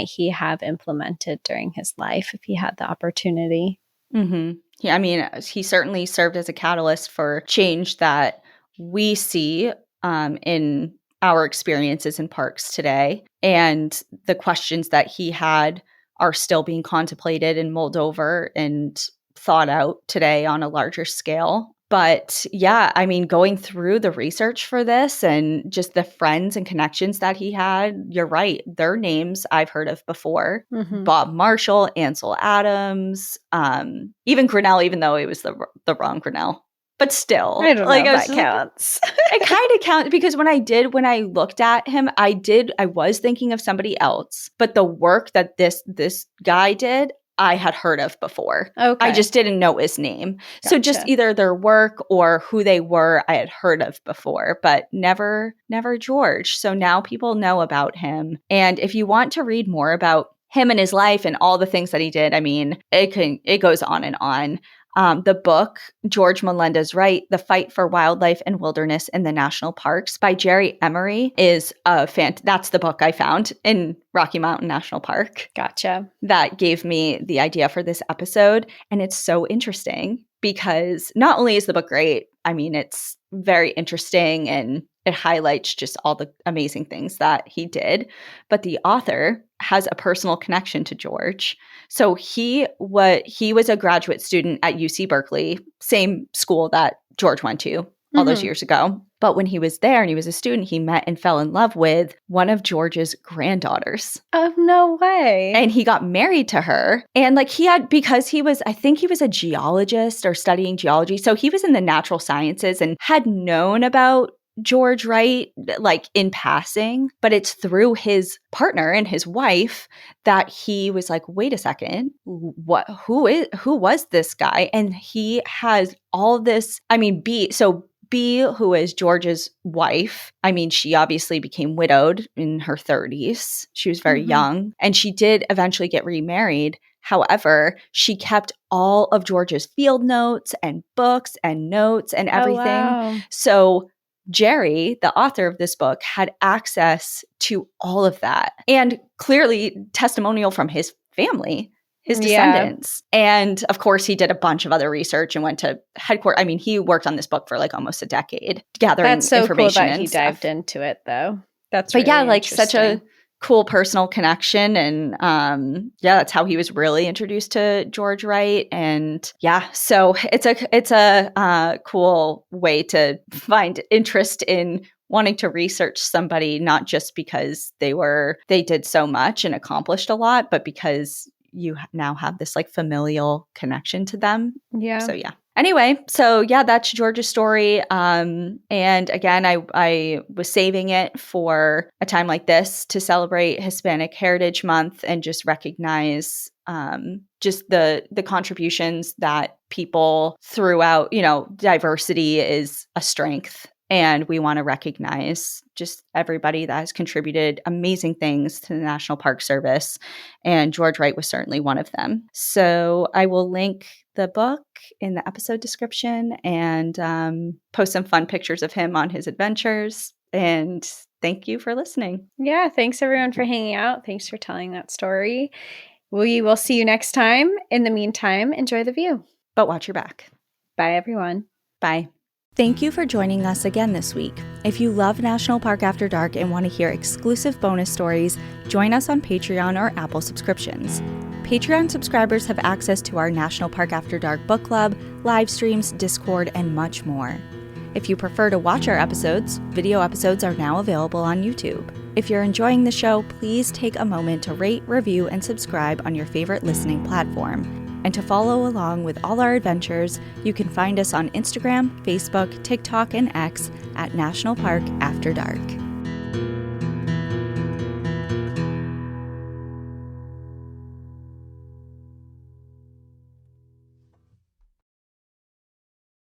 he have implemented during his life if he had the opportunity. Mm-hmm. Yeah, I mean, he certainly served as a catalyst for change that we see in our experiences in parks today. And the questions that he had are still being contemplated and mulled over and thought out today on a larger scale. But yeah, I mean, going through the research for this and just the friends and connections that he had, you're right. Their names I've heard of before. Mm-hmm. Bob Marshall, Ansel Adams, even Grinnell, even though it was the wrong Grinnell. But still, I don't know if that like, counts. it kind of counts because when I looked at him, I was thinking of somebody else, but the work that this guy did, I had heard of before. Okay. I just didn't know his name. Gotcha. So just either their work or who they were, I had heard of before, but never George. So now people know about him. And if you want to read more about him and his life and all the things that he did, I mean, it goes on and on. The book, George Meléndez Wright, The Fight for Wildlife and Wilderness in the National Parks by Jerry Emery is that's the book I found in Rocky Mountain National Park. Gotcha. That gave me the idea for this episode. And it's so interesting because not only is the book great, I mean, it's very interesting and it highlights just all the amazing things that he did, but the author has a personal connection to George. So he was a graduate student at UC Berkeley, same school that George went to all those years ago. But when he was there and he was a student, he met and fell in love with one of George's granddaughters. Oh, no way. And he got married to her. And like because I think he was a geologist or studying geology. So he was in the natural sciences and had known about George Wright, like in passing, but it's through his partner and his wife that he was like, wait a second, who was this guy? And he has all this, I mean, B, who is George's wife, I mean, she obviously became widowed in her 30s. She was very young, and she did eventually get remarried. However, she kept all of George's field notes and books and notes and everything. Oh, wow. So Jerry, the author of this book, had access to all of that, and clearly testimonial from his family, his descendants. Yeah. And of course, he did a bunch of other research and went to headquarters. I mean, he worked on this book for like almost a decade, gathering information. That's so cool that he dived into it, though. But really yeah, like such a cool personal connection. And yeah, that's how he was really introduced to George Wright. And yeah, so it's a cool way to find interest in wanting to research somebody, not just because they did so much and accomplished a lot, but because you now have this like familial connection to them. Yeah. So yeah. Anyway, so yeah, that's George's story. And again, I was saving it for a time like this to celebrate Hispanic Heritage Month and just recognize just the contributions that people throughout, diversity is a strength. And we want to recognize just everybody that has contributed amazing things to the National Park Service. And George Wright was certainly one of them. So I will link the book in the episode description and post some fun pictures of him on his adventures. And thank you for listening. Yeah, thanks everyone for hanging out. Thanks for telling that story. We will see you next time. In the meantime, enjoy the view. But watch your back. Bye, everyone. Bye. Thank you for joining us again this week. If you love National Park After Dark and want to hear exclusive bonus stories, join us on Patreon or Apple subscriptions. Patreon subscribers have access to our National Park After Dark book club, live streams, Discord, and much more. If you prefer to watch our episodes, video episodes are now available on YouTube. If you're enjoying the show, please take a moment to rate, review, and subscribe on your favorite listening platform. And to follow along with all our adventures, you can find us on Instagram, Facebook, TikTok, and X at National Park After Dark.